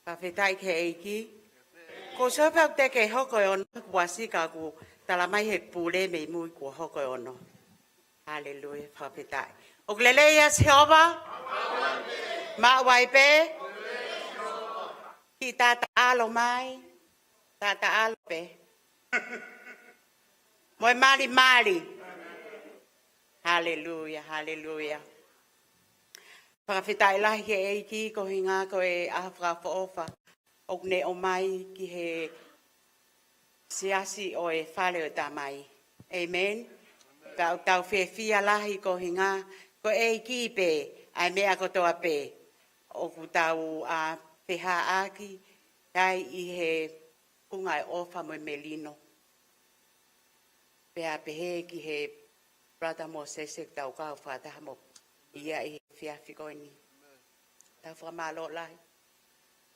Pawhetai ke eiki. Ko sopa te ke hoko e ono wasi ka ku talamai he pule me mui ku hoko e ono. Hallelujah, pawhetai. O glele ya Jehova. Ma waipe. Ki tata alo mai. Tata alo pe. Moi mali mali. Hallelujah, hallelujah. Pawhetai lahi ke eiki ko hinga ko e ahafra foofa. O ne o mai ki he siasi o e whale o tā mai. Amen. Tau whia lahi ko hinga ko e ki pe ai mea ko toa pe. O ku tau a peha aki tai i he kunga e ofa mo melino. Pea pehe ki he brother mo sesek tau kau whataha mo ia i he whiawhi ko ni. Tau whamalo lahi.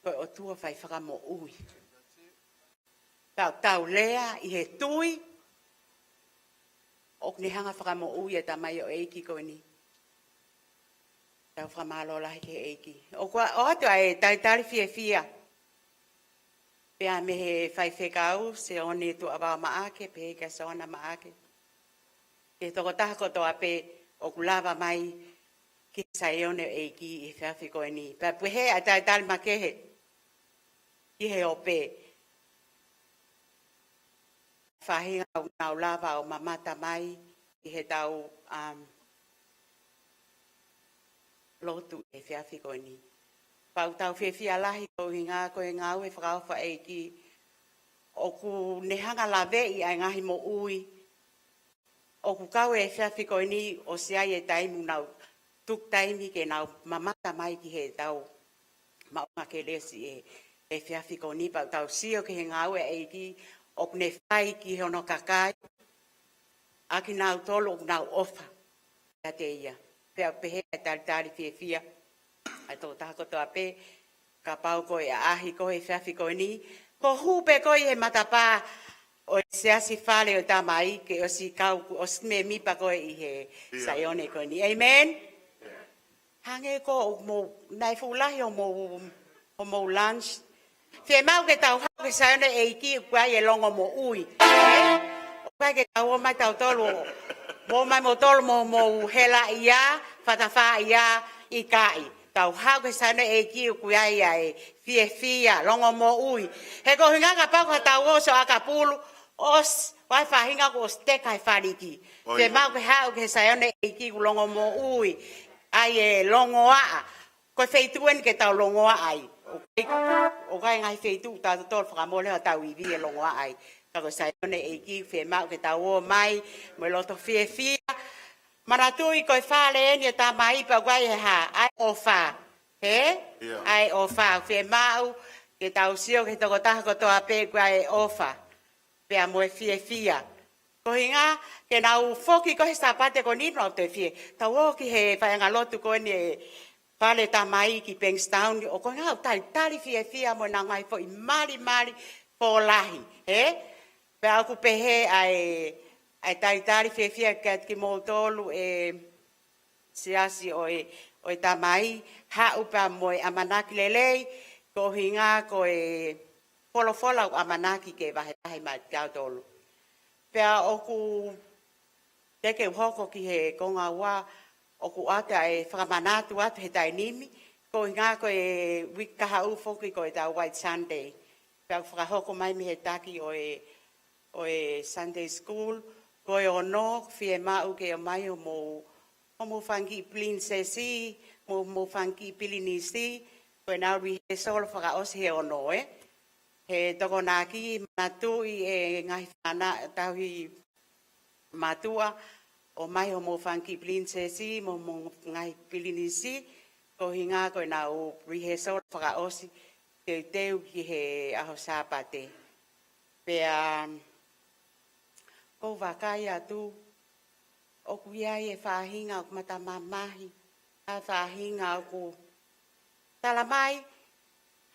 Ko o tua whai whakamo ui. Tau lea i he tui. O ni hanga whakamo ui e tamai o eiki ko ni. Tau whamalo lahi ke eiki. O atua e tari whia. Pea me he whai whekau SIONE tu awa maake pe ka SIONE maake. Ke toko taha ko toa pe o kulawa mai ki SIONE eiki i whiawhi ko ni. Pea puhe a tari makehe. I he ope whahinga ngau lava o mamata mai i he tau lotu e whiawhi ko ni. Pau tau whiawhia lahi ko hinga ko e ngau e whakauwha e ki o ku nehanga la vei ai ngahi mo ui. O ku kau e whiawhiko ni o se ai e taimu nau tuk taimi ke nau mamata mai ki he tau maunga ke lesi e whiawhiko ni pau tau sio ke he ngau e eiki o ku ne whai ki he ono kakai aki nau tolo o nau ofa a te ia. Pea pehe e tari fie fia a tō tako toa pe ka pau koe a ahi koe whiawhiko ni ko hupe koe he matapā o se asi fale o tamai ke o si kau o me mipa koe i he SIONE koe ni. Amen? Hange ko mo nai fulahi o mo lunch. Fie mau ke tau hau ke SIONE e iki kua e longo mo ui. O kua ke tau o mai tau tolu mo mai mo tolu mo hela ia, fatawha ia i kai. Tau hau ke SIONE e iki kua ia e fie fia longo mo ui. He ko hinga ka pau ka tau o so aka pulu os vai fahinga ko steka e fariki. Te mau ke hau ke SIONE e ki longo mo ui. Ai e longo a. Ko feituen ke tau longo a ai. O kai ngai feitu ta tol whakamole ha tau iwi e longo a ai. Ka ko SIONE e ki fe mau ke tau o mai. Mo loto fie fia. Maratui ko e whale eni e ta mai pa guai e ha. Ai o wha. He? Ai o wha. Fe mau ke tau sio ke toko taha ko toa pe guai e o wha. Pea mo e fie fia. Ko hinga, ke nau foki ko he sapate ko nino au te fie. Tau o ki he whaenga lotu ko ni e whale tamai ki Bankstown. O ko hinga, tari fie fia mo na ngai fo i mari fo lahi. He? Pea au ku pehe ai tari fie fia ki mo tolu e siasi o e tamai. Ha upa mo e amanaki lelei. Ko hinga ko e fola o amanaki ke vahe mai kau tolu. Pea oku teke hoko ki he konga ua oku ata e whakamanatu atu he tai nimi. Ko inga ko e wikaha ufoki ko e tau White Sunday. Pea whakahoko mai mi he taki o e Sunday School. Ko e ono fie mau ke o mai o mo whangi princessi, mo whangi pilinisi. Ko e nau rihe solo whakaosi he ono He toko naki matui e ngai whana tauhi matua o mai o mo whanki princessi, mo ngai pilinisi, ko hinga ko na o rehearsal whakaosi te teu ki he aho sāpate. Pea ko VAKAAHI atu o kuiai e whahinga o matamamahi, a whahinga o ku talamai,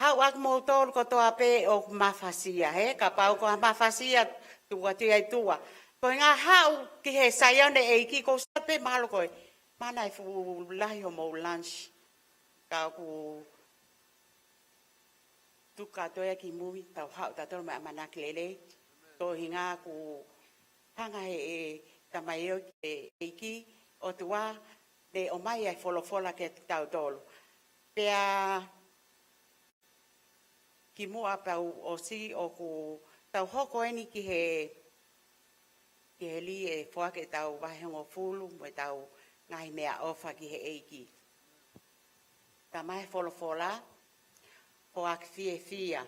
hau ak mo tolu ko toa pe o mafasia, he? Ka pau ko mafasia tua tia tua. Ko ngā hau ki he SIONE e ki ko sape malo koe. Mana e fu lahi o mo lunch. Ka ku tuka toia ki mui tau hau tatoro me amanaki lele. Ko hinga ku hanga e tamaio e ki o tua de o mai e folofola ke tau tolu. Pea ki mua pau o si o ku tau hoko eni ki he li e whake tau wahongo fulu mo tau ngai mea ofa ki he eiki. Ta mai folofola o ak fie fia.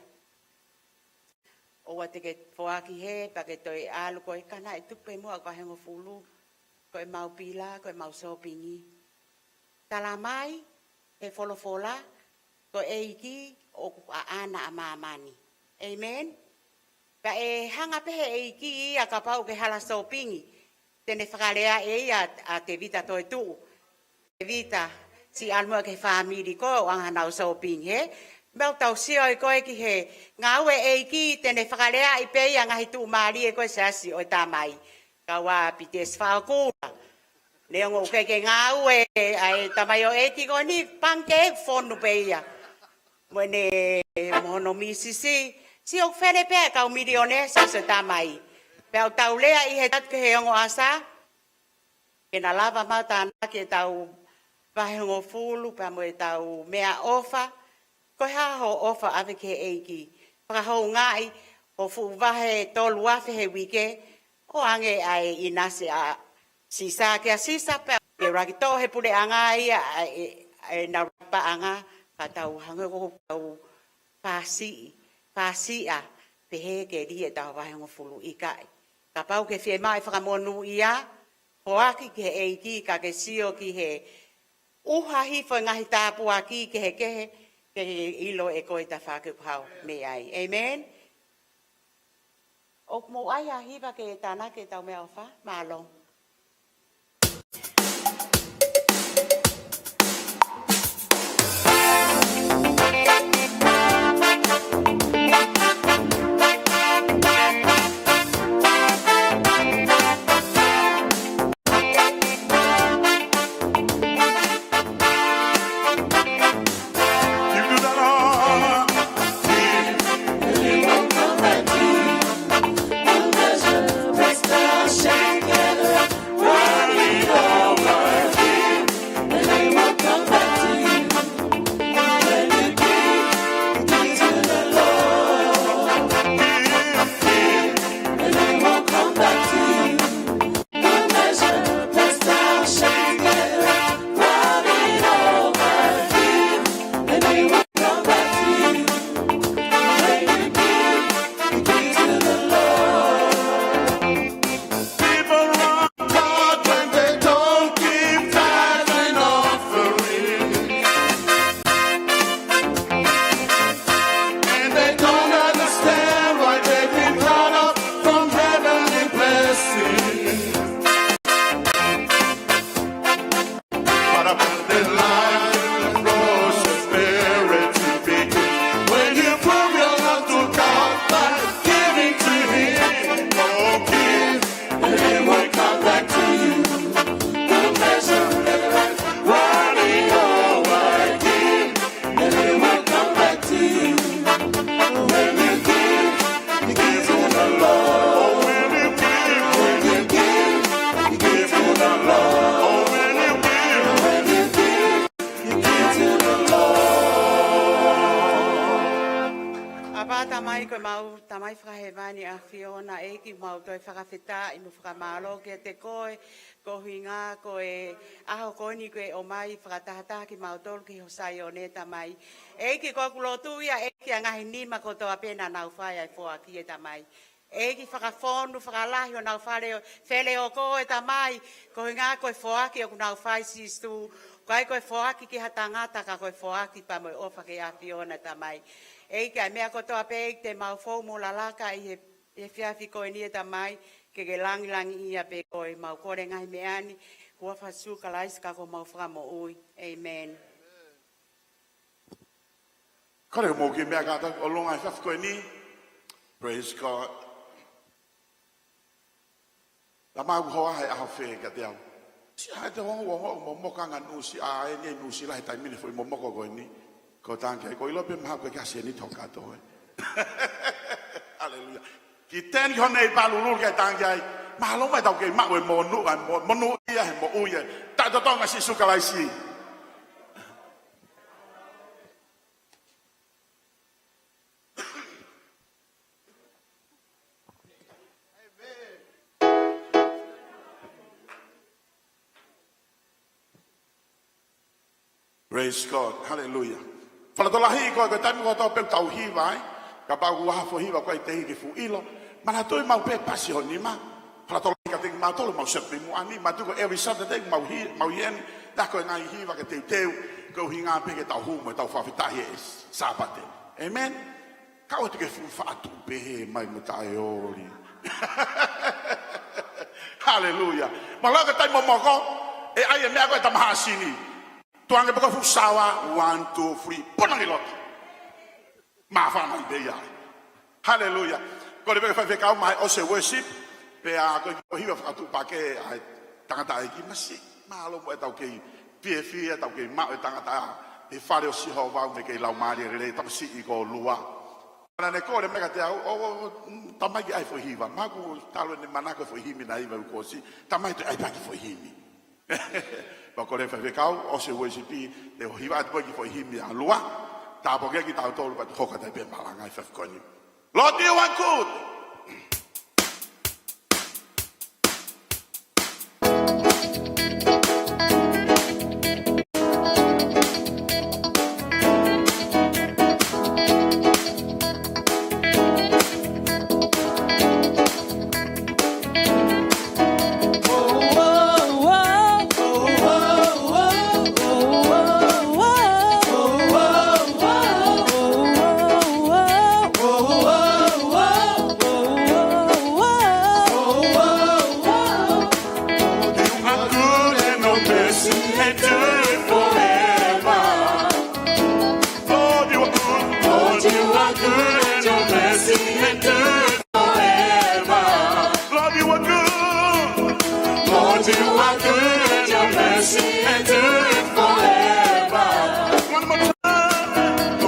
O wa te ke whaki he pa ke toi alu ko e kana e tupe mua wahongo fulu ko e mau pila ko e mau sopingi. Tala mai e folofola ko eiki o ana a mamani. Amen? Ka e hanga pehe e ki a ka pau ke hala sopingi. Tene whakalea e a te vita toi tu. Te vita si almua ke whamiri ko o anga nau sopingi, he? Meu tau sio e koe ki he ngā ue e ki tene whakalea i pei a ngahi tu maari e koe sasi o tamai. Ka wā pites whaakura. Leongo uke ke ngā ue ai tamai o e ki ko ni panke fonu peia. Mwene mohono misisi, si o whele pēr kau milione sa se tamai. Pēo tau lea i he tatu ke he ongo asa, ke na lava mautana ke tau wahongo fulu, pēo mo e tau mea ofa, ko ha ho ofa ave ke eiki. Whakahou ngai, o fu wahe tolu afe he wike, o ange ai inase a sisa ke a sisa pēo. Ke rakito he pule anga ia, e na rapa anga, ka tau hanga ko tau pasia pehe ke ri e tau wahe ngo fulu i kai. Ka pau ke fie mai whakamonu ia, hoaki ke eiki ka ke sio ki he uhahi fo ngahi tāpua ki ke he ke ilo e koe ta whakupau me ai. Amen. O mo ai a hiva ke tāna ke tau mea ofa, mālong. Tamai whakahewani a Fiona e ki mau toi whakawhita i mu whakamalo ke te koe, ko huinga, ko e aho koni ko e o mai whakatahataha ki mau tolu ki ho SIONE tamai. E ki ko kulotu ia e ki a ngahi nima ko toa pena nau whai ai fua ki e tamai. E ki whakafonu, whakalahi o nau whele o ko e tamai, ko huinga ko e fua ki o ku nau whai sistu, ko ai ko e fua ki ki hatangata ka ko e fua ki pa mo e ofa ke a Fiona tamai. E kai mea kotoa pe te mau fau mo lalaka i he whiawhi koe ni e tamai ke langi ia pe koe mau kore ngai meani kua whasu ka laisi ka ko mau whakamo ui. Amen. Kore mo ki mea kata o longa i whiawhi koe ni. Praise God. La mau hoa hai aho whee ka te au. Si hai te hongo mo mokanga nusi a e nye nusi lahi tai mine fo i mo moko koe ni. Ko tanke ko ilo pe maha ko kasi ni toka to e. Hallelujah. Ki ten ko nei palulu ke tanke ai. Ma lo mai tau ke ma we mo nu ia mo uia. Ta to tonga si suka lai si. Praise God. Hallelujah. Fala tola hi ko ka tami ko to pe tau hi vai ka pa ku ha fo hi va ko te hi ki fu ilo mana to mau pe pasio ni ma fala tola ka te ma to mau se pe mu ani ma tu ko every Saturday mau yen da ko ngai hi va ka te ko hi nga pe ke tau hu mo tau fa fita hi sabate amen ka o te ke fu fa tu pe mai mo tai ori hallelujah ma la ka tai mo ko e ai me ko ta ma sini tuange baka fu sawa 1 2 3 ponang ilot ma fa mai de ya hallelujah ko le fa fe ka mai o se worship pe a ko hiwa fa tu pa ke ai tangata ai ki masi ma lo mo ta ke fie ta ke ma tangata e fa le si ho va me ke la ma le le ta si ko lua ana ne ko le me ka te o ta mai ai fo hiwa ma ku ta lo ne manaka fo himi na iwa ko si ta mai ai pa ki fo himi ba ko le fa kau o se worship te o hiwa at ki fo himi a lua ta po ke ki ta to ba to ka te be malanga fa ko ni Lord you are good. mercy endureth forever. One more time.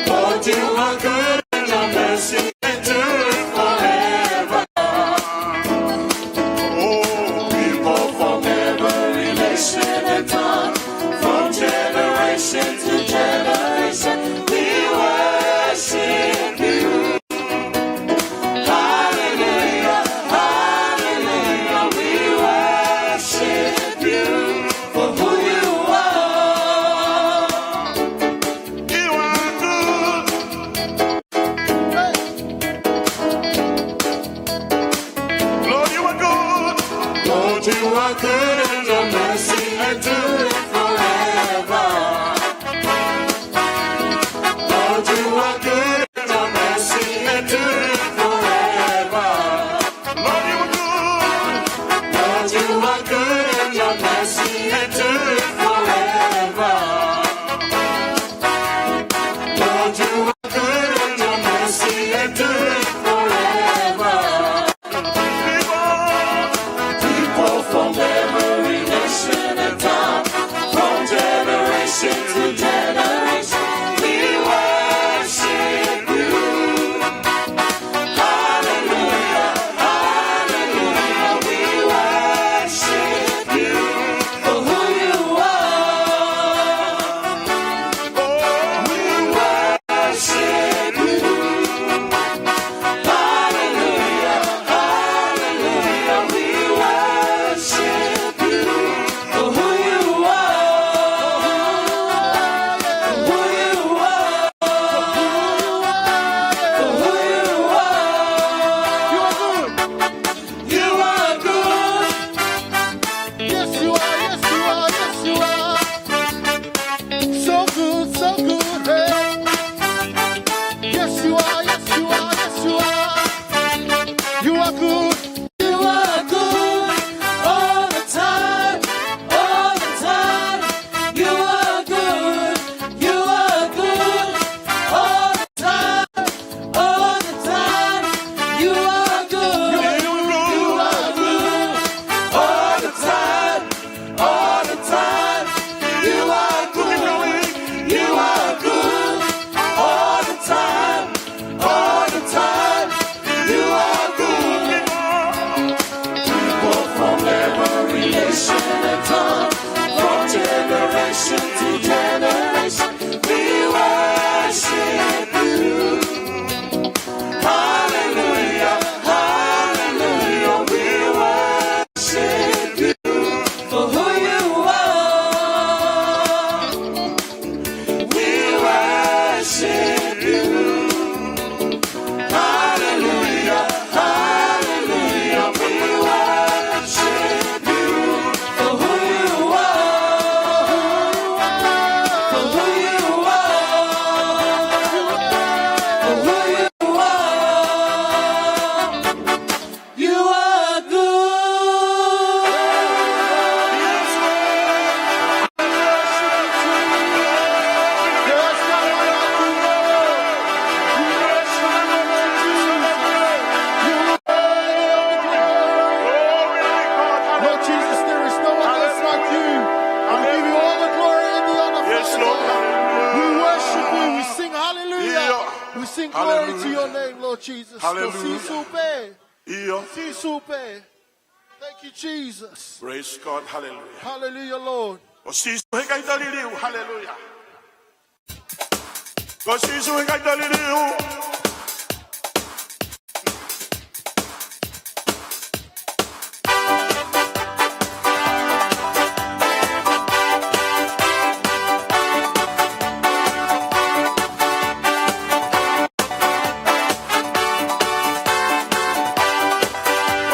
Lord, you are good and your mercy endureth forever. Oh, People from every nation and tongue, from generation to generation, we worship you. Hallelujah, hallelujah, we worship you for who you are. you are good. Lord, you are good. Lord, you are good and your mercy endureth forever. Lord, you are good and your mercy endureth forever. Lord, you are good. Lord, you are good and your mercy endureth forever. Lord, you are good and your mercy endureth forever. People from every nation and tongue, from generation to generation, we worship you. Hallelujah, hallelujah, we worship you for who you are. We worship you. Hallelujah, hallelujah, we worship you for who you are. Who you are. For who you are. You are good. Yes, you are, yes, you are, yes, you are. So good, hey. Yes, you are, yes, you are, yes, you are. You are good. You are good all the time, all the time. You are good, you are good all the time, all the time. You are good, you are good all the time, all the time. You are good, you are good all the time, all the time. You are good. People from every nation and tongue, from generation to generation, we worship you. Hallelujah, hallelujah, we worship you for who you are. We worship you. Hallelujah, hallelujah, we worship you for who you are. For who you are. For who you are. You are good. Lord Jesus, there is no one else like you. I give you all the glory and the honor. Yes, Father Lord. God. We worship you. We sing hallelujah. Yeah. We sing glory to your Hallelujah. name, Lord Jesus. Hallelujah. Si super. Thank you, Jesus. Praise God. Hallelujah. Hallelujah, Lord. Osisu hengai daliliu. Hallelujah. Osisu hengai daliliu.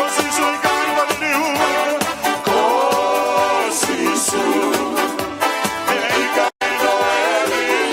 Osisu hengai daliliu. Osisu, hengai daliliu.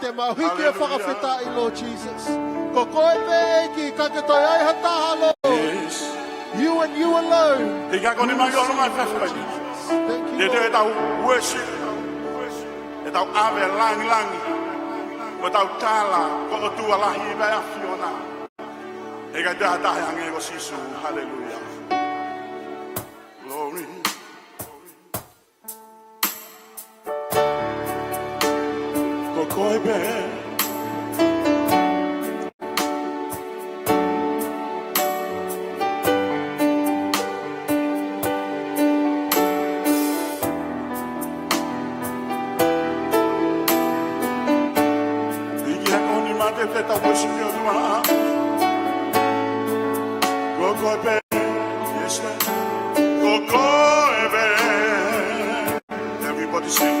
te mauhiki e whakawhetai, Lord Jesus. Ko koe pe eiki, ka te toi ai hataha, Lord. Yes. You and you alone. Te kia kone mai ono mai whewhai. Thank you, Te te e Lord. tau worship. E tau ave langi langi. Ko tau tala, ko o tua lahi i vai a Fiona. E kai te hatahe ange ko sisu. Hallelujah. Glory. Ko koe pe. Let the worship you do. Go go be, yes man. Go go be. Everybody sing.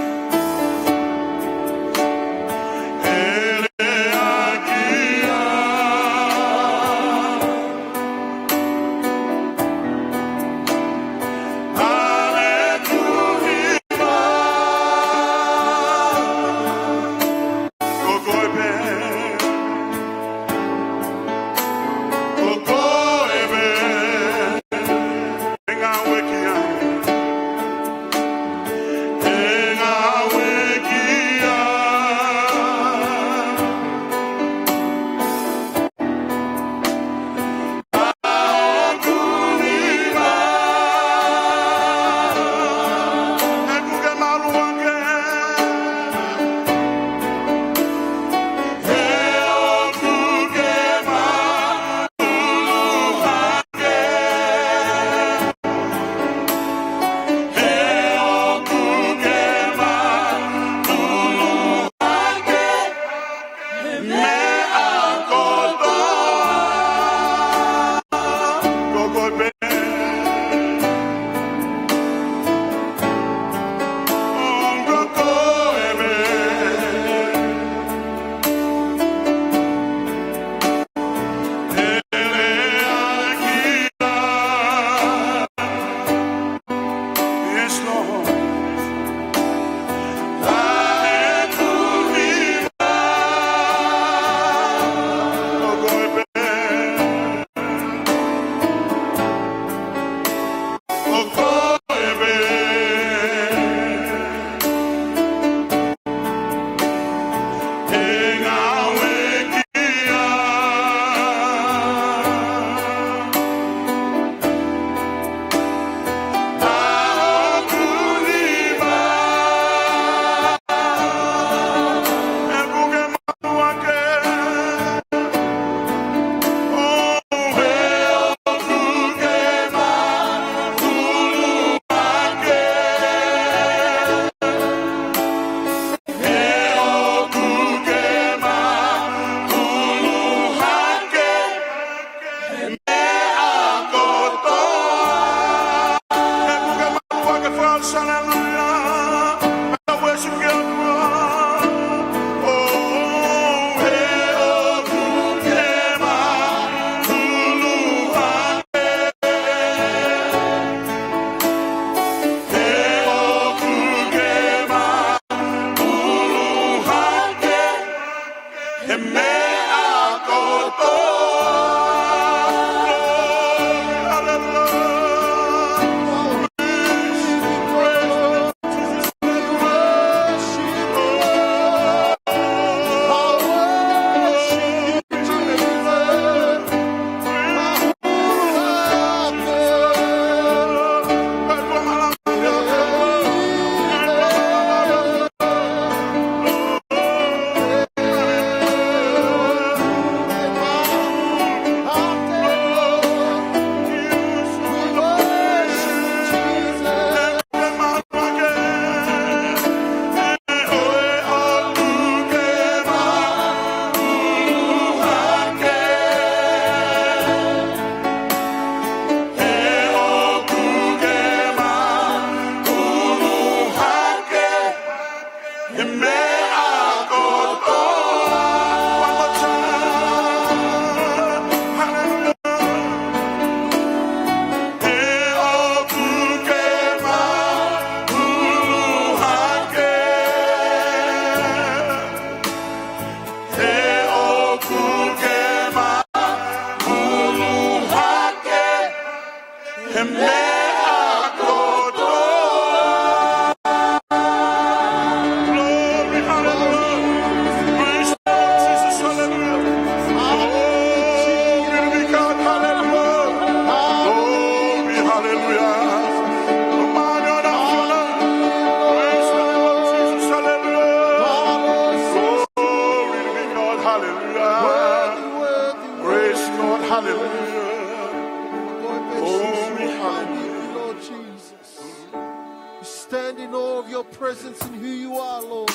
Presence in who you are, Lord.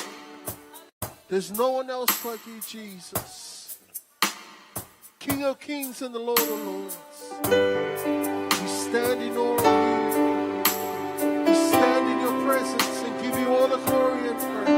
There's no one else like you, Jesus. King of kings and the Lord of lords. We stand in awe of you. We stand in your presence and give you all the glory and praise.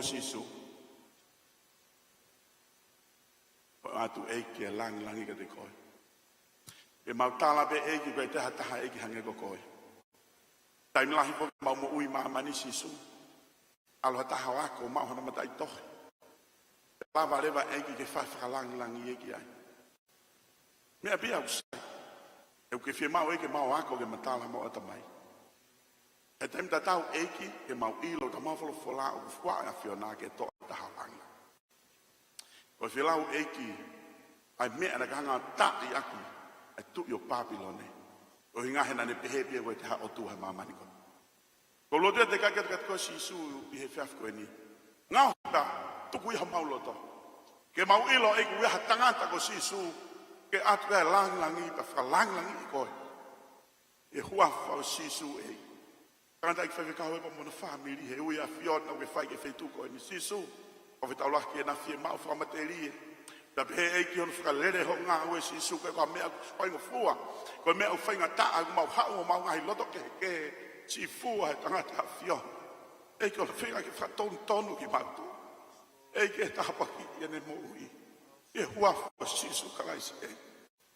sisu. Atu eke lang langi ka te koe. E mau tala pe eke koe te hataha eke hange ko koe. Taim lahi po mau mo ui maamani sisu. Alo hataha wako mau hana matai tohe. Lava rewa eke ke whawhakalang langi eke ai. Mea pia usai. Eu ke fie mau eke mau wako ke matala mau atamai. E taim ta tau eke ke mau ilo ka mau fola o fua a fiona ke to taha langi. O fie lau eke ai mea na kanga tai aku e tu yo Papilone. O hinga hena ne pehe pia koe te ha o tuha mamani ko. Ko lote te kaket ko sisu i he fiaf koe ni. Ngau ta tuku iha mau loto. Ke mau ilo eke uiha tangata ko sisu ke atu e langi pa whakalangi i koe. E huafa o sisu e. Kanta ik whake kawe pa mona family he ui a fiona o ke whai ke whaitu koe ni sisu. O whetau laki e na fie mau whakamateri e. Ta pe e ki on fra lere ho nga we si su ke ko me ko ngo fua ko me o fainga ta a ma ha o ma ngai loto ke si fua tanga ta fio e ki on fainga ki fra tonu ki ma tu e ki ta pa ki ene mo ui e hua si su kalai se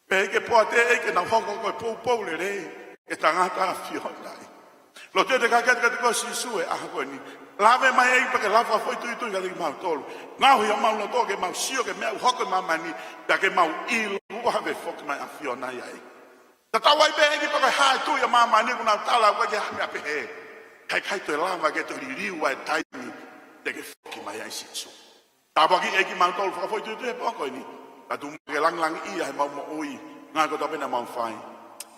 pe ke po te e ke na ho ko po le re e tanga ta fio dai lo te ka ko si su e a ko ni lave mai e porque lava foi tu ga di mau tolo na ho ya mau no to ke mau sio ke mau hoko mani da ke mau il u have fok mai afio na ya ta ta wai be ki porque ha tu ya mama ni kuna tala ko ja me pe kai to lava ke to li wa tai ni de ke fok mai ai si so ta ba ki e ki mau tolo foi tu e poko ni ta tu ke lang i ai mau mo ui nga ko to pe na mau fai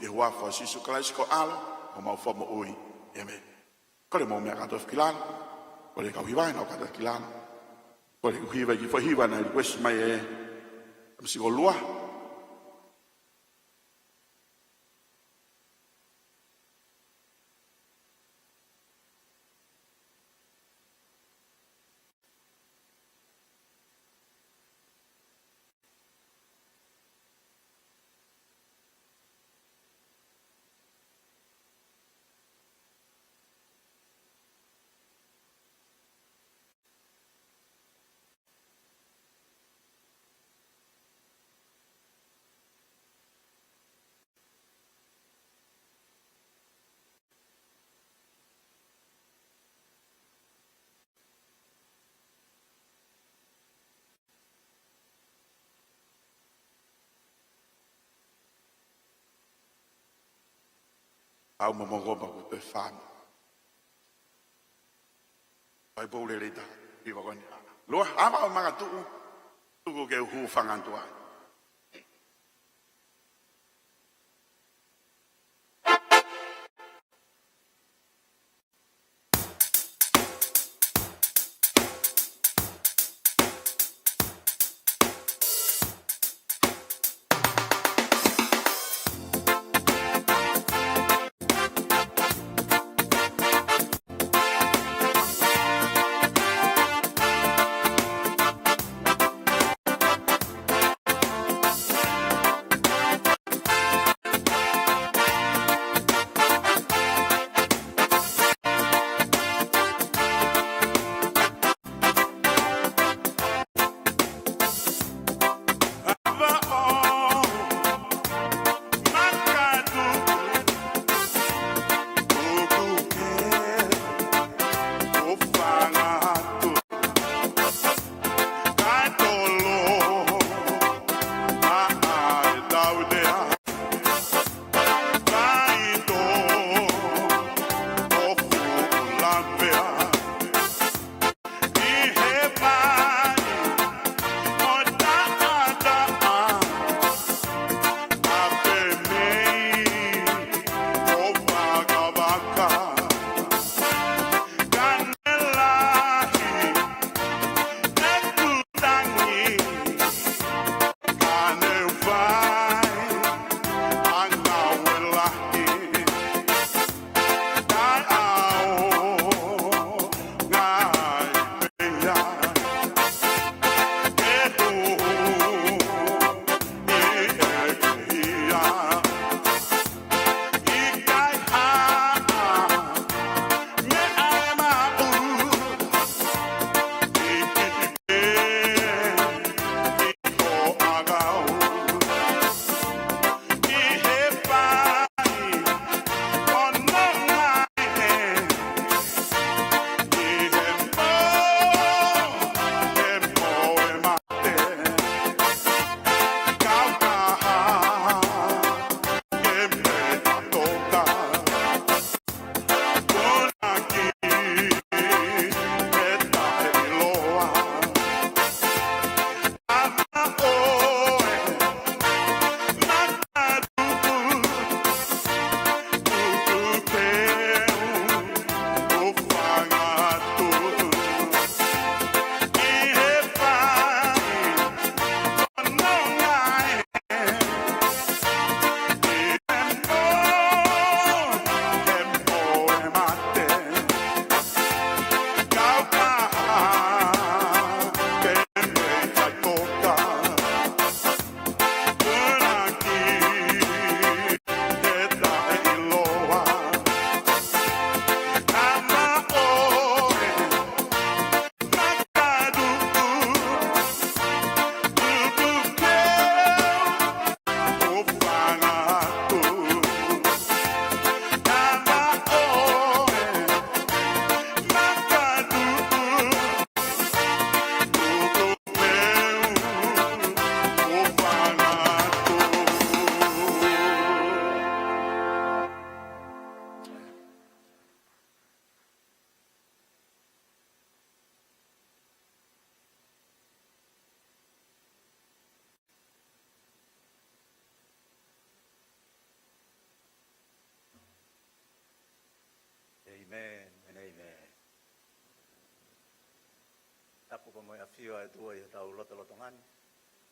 e wa fo si so klasiko alo o mau fo mo ui amen ko le mo me ka to filan ko le ka hiwa na ka to filan ko le hiwa ki fo hiwa na request mai e si go lua au mo mo ba ko pe fam ai bo le da i ba kon lo ama ma tu ko ke hu fangan tu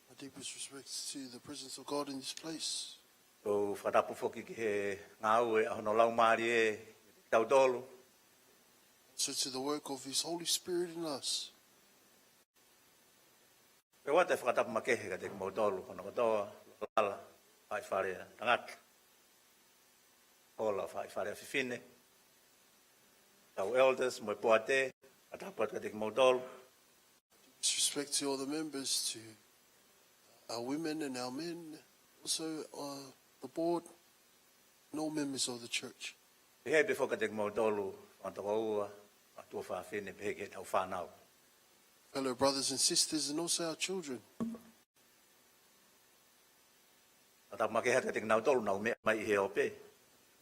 My deepest respects to the presence of God in this place. So whatapu whoki ki he ngā au e ahono lau maari e tautolu. So to the work of His Holy Spirit in us. Pe wate whakatapu makehe ka te mautolu, kono katoa, lala, whai wharea tangata. Ola whai wharea whiwhine. Tau elders, moi poate, atapu ka te mautolu. Respect to all the members, to our women and our men, also the board, and all members of the church. Pe hei pe whoka te mautolu, wantaka ua, atua whawhine, pe hei ke tau whanau. Fellow brothers and sisters, and also our children. Atapu makehe ka te mautolu nau mea mai I he ope.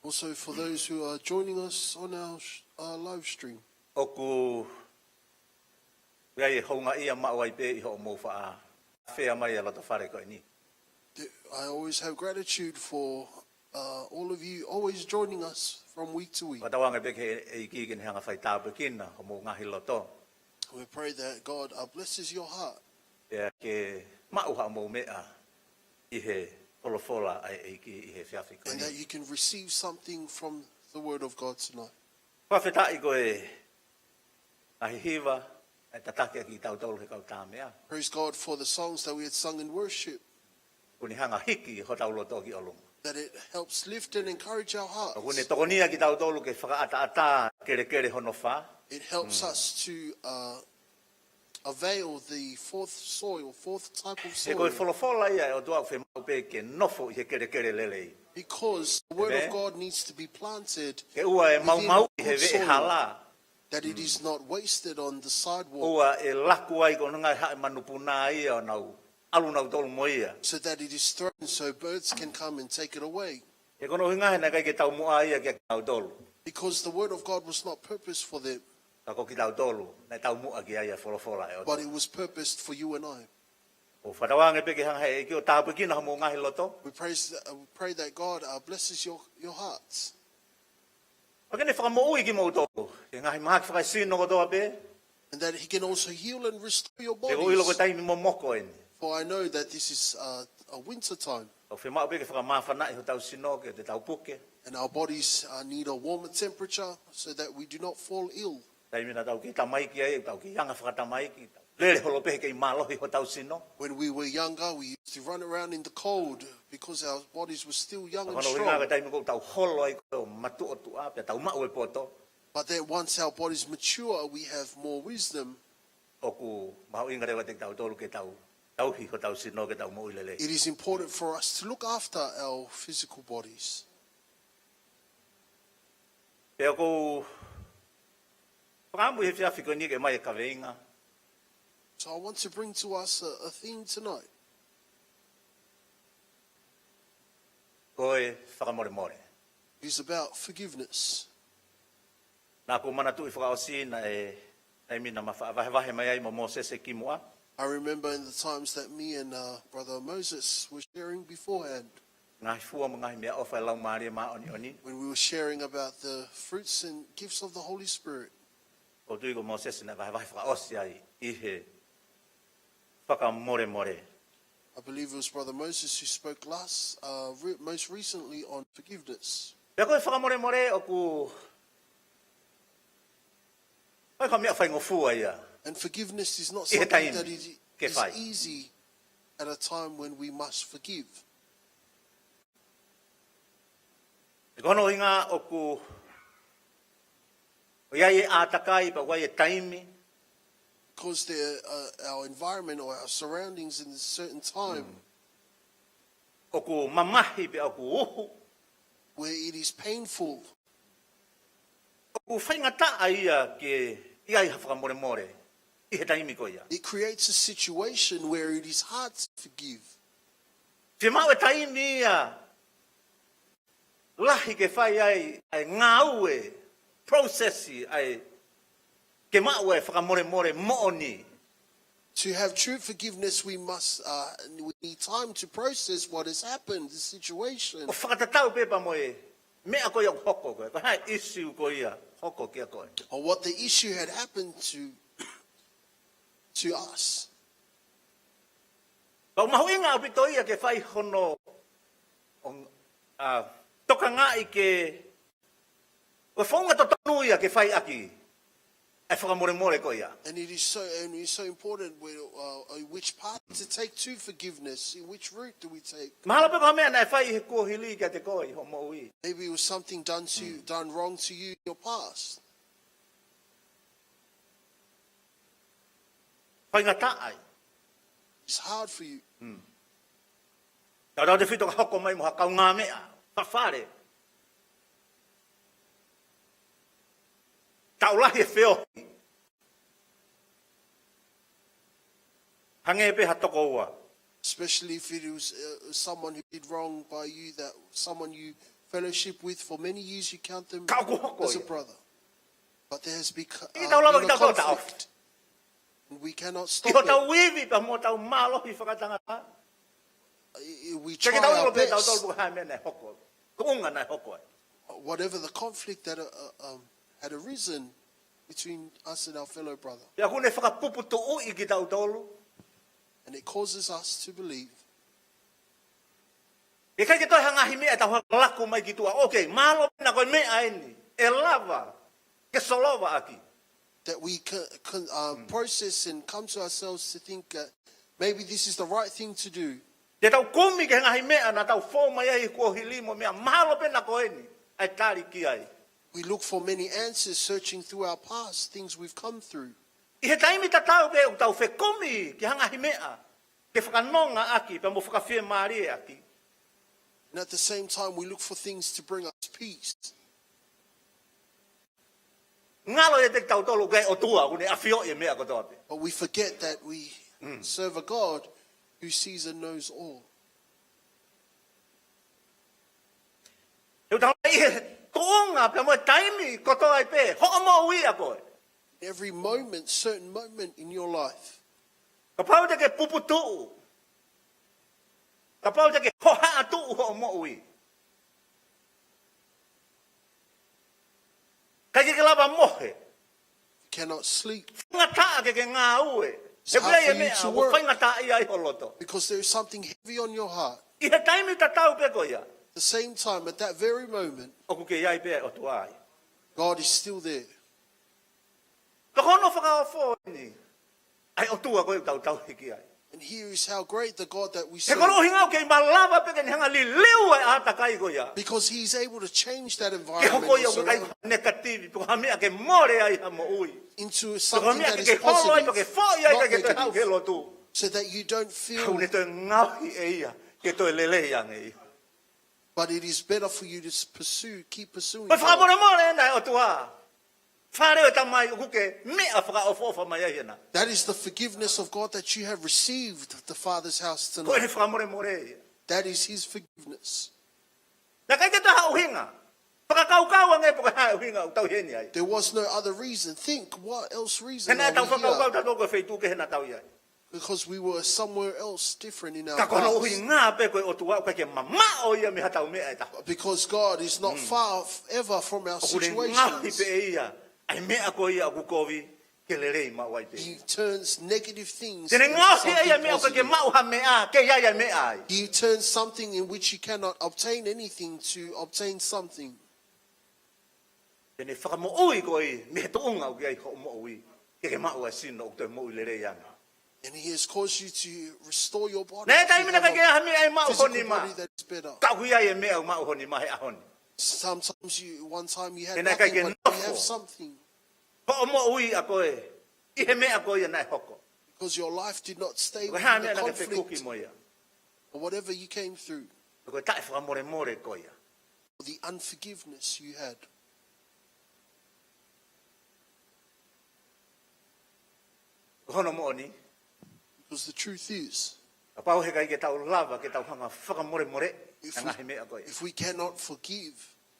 Also for those who are joining us on our live stream. Oku Gai honga ia mawai pe I ho mo wha whea mai ala ta whare koe ni. I always have gratitude for all of you always joining us from week to week. Watawanga peke e ki ken hanga whai tāpu kina ho mo ngahi loto. We pray that God blesses your heart. Pea ke mauha mo mea I he wholofola ai e ki I he whiawhi koe And ni. that you can receive something from the Word of God tonight. Whawhetai koe ahi hiwa e tatake ki tau tolu he kau tā mea. Praise God for the songs that we had sung in worship, Kuni hanga hiki ho tau loto ki olunga. that it helps lift and encourage our hearts. Kuni tokonia ki tau tolu ke whakaata kere kere hono wha. It helps us to avail the fourth type of Se koe soil, wholofola ia e o tua whe mau pe ke nofo I he kere kere lelei. because the Word Amen. of God needs to be planted, Ke ua e mau within mau I he good ve soil, hala. that it is not wasted on the sidewalk, Ua e laku ai ko nungai hae manupuna ia o nau. Alu nau tolu mo ia. so that it is thrown so birds can come and take it away. E kono hinga hena kai ke tau mua ia ke tau tolu. Because the Word of God was not purposed for them, Ka ko ki tau tolu. Nei tau mua ki aia wholofola e o but tolu. it was purposed for you and I. O whatawange peke hanga he ki o tāpu kina ha mo ngahi loto. We pray that God blesses your hearts. Pakene whakamo ui ki mo tolu. Ke ngahi mahaki whakaisino ko toa pe. And that He can also heal and restore your Ke ui loko bodies. taimi mo moko eni. For I know that this is a winter time, O whemau peke whakamawhana I ho tau sino ke te tau puke. and our bodies need a warmer temperature so that we do not fall ill. Taimina tau ki tamaiki ai, tau ki yanga whakatamaiki. Lere holo pehe kei malohi ho tau sino. When we were younger, we used to run around in the cold because our bodies were still young and Kono hinga ka strong. taimi ko tau holo ai ko matu o tu ape, tau mau e poto. But then once our bodies mature, we have more wisdom. Oku mau inga rewa te tau tolu ke tau tauhi ho tau sino ke tau mo ilele. It is important for us to look after our physical bodies. Pea ko whakambu he whiawhi ko ni ke mai e kaweinga. So I want to bring to us a theme tonight. Koe whakamore more. It is about forgiveness. Nā ko mana tui whakaosi na e taimina ma whaavahe mai ai mo Moses e ki mua. I remember in the times that me and Brother Moses were sharing beforehand, Ngahi fua mo ngahi mea ofa e lau maari e maa oni oni. when we were sharing about the fruits and gifts of the Holy Spirit. Ko tui ko Moses na whaavahe whakaosi ai I he whakamore more. I believe it was Brother Moses who spoke most recently on forgiveness. Pea koe whakamore more o ku Pai ka mea whaingofua ia. And forgiveness is not Ihe something taimi that is ke whai. easy at a time when we must forgive. E kono hinga o ku o iai e ātakai pa wai e taimi. Because our environment or our surroundings in a certain time O ku mamahi pe o ku uhu. where it is painful, O ku whaingata ia ke iai ha whakamore more. I he taimi ko ia. it creates a situation where it is hard to forgive. Te mau e taimi ia. Lahi ke whai ai ngā ue. Processi ai ke mau e whakamore more mooni. To have true forgiveness, we need time to process what has happened, the situation, O whakatatau pepa mo e. Mea ko ia hoko koe. Ko hai issue ko ia. Hoko kia koe. or what the issue had happened to to us. Pau mahuinga o pito ia ke whai hono toka ngā i ke o whaunga to tonu ia ke whai aki ai whakamore ko ia. And it is so important which path to take to forgiveness. In which route do we take? Mahala pe ka mea nai whai he kua hili kia te koi ho mo ui. Maybe it was something done wrong to you in your past. Whai ngā taai. It's hard for you. Tau te whito ka hoko mai mo ha kau ngā mea. Whawhare. Tau lahi e whio. Hange pe ha toko ua. Especially if it was someone who did wrong by you, that someone you fellowship with for many years, you count them Kau ku hoko as a ia. brother. But there has become I tau lawa been ki a tau tau. conflict. And we cannot Ki stop ho it. tau wiwi pa mo tau malo hi whakatangata. We Ke try tau our ilo pe tau best. tolu ha mea nai hoko. Ko unga nai hoko ai. Whatever the conflict that had arisen between us and our fellow brother. Ia hune whakapupu tu ui ki tau tolu. And it causes us to believe E kai ke toi hanga hi mea tau laku mai ki tua. Okay, malo na koe mea eni. E lava. Ke solova aki. that we can process and come to ourselves to think that maybe this is the right thing to do. Te tau kumi ke hanga hi mea na tau fō mai ai kua hilimo mea. Malo pe na koe ni. Ai tari ki ai. We look for many answers searching through our past, things we've come through. I he taimi ta tau pe o tau whekumi ki hanga hi mea. Ke whakanonga aki, pe mo whakawhia maari aki. And at the same time, we look for things to bring us peace. Ngalo e te tau tolu kai o tua, kune awhio e mea kotoa pe. But we forget that we serve a God who sees and knows all. Heu tau i he koonga pe mo taimi kotoa i pe. Ho mo ui a koe. Every moment, certain moment in your life, Ka pau te ke pupu tuu. Ka pau te ke hoha tuu ho mo ui. Kai ke lava mohe. you cannot sleep Ngata ke ngā ue. It's He hard pia for e you mea, to o work. whai ngata i ai holoto. because there is something heavy on your heart. I he taimi ta tau pe koia. At the same time, at that very moment, O ku ke iai pe o tuai. God is still there. Ka hono whakaofo ni. Ai o tua koe tau tau hiki ai. And here is how great the God that we He serve. koro hingau ke malava pe ke ni hanga li liu e ata kai koia. Because he's able to change that Ke environment hoko ia or ko kai surround negativi. Ko hamea ke more ai hamo ui. into Ko something hamea that ke is ke holo ai positive, ke fo ia not ke te hau ke negative, lotu. so that you don't Kau feel. ne te ngauhi e ia. Ke toi lele yang e ia. But it is better for you to keep pursuing. Poi God. whakamore more nai o tua. Whare o tamai o kuke mea whakaofofa mai ai hena. That is the forgiveness of God that you have received at the Father's house Ko e tonight. whakamore more ia. That is his forgiveness. Na kai ke ta hau hinga. Whakakaukau ngai po ka hau hinga o tau heni ai. There was no other reason. Think, what else reason Hena tau are we whakaukau here? ta toko wheitu ke hena tau iai. Because we were somewhere else different in our Ka kono past. uhi ngā pe koe o tua o kai ke mama o ia me hatau mea e ta. Because God is not far ever from our O kune ngauhi situations. pe e ia. Ai mea ko ia o kukovi ke lerei ma wai pe. He turns negative things Tene into ngauhi e ia something mea o kai ke positive. mauha mea. Ke ia mea ai. He turns something in which you cannot obtain anything to obtain something. Tene whakamo ui ko i me he tounga o ki ai ho mo ui. Ke mau a sino o te mo i lerei anga. And he has caused you to restore your body. Nei to tai mina have kai ke a hami ai mau physical honi ma. body that is better. Ka hui ai e mea o mau honi ma he ahoni. Sometimes one time you had Tēnā kai nothing, ke but you nofo. have something. Ho mo ui a koe. I he mea koe nai hoko. Because your life did not stay Ko with ha the mea na ke whekuki conflict mo ia. or whatever you came through, Ko tae whakamore more koe ia. or the unforgiveness you had. Ko hono mo ni. Because the truth is, A pau he kai ke tau lava ke tau hanga whakamore more. if Nga he mea koe. if we cannot forgive,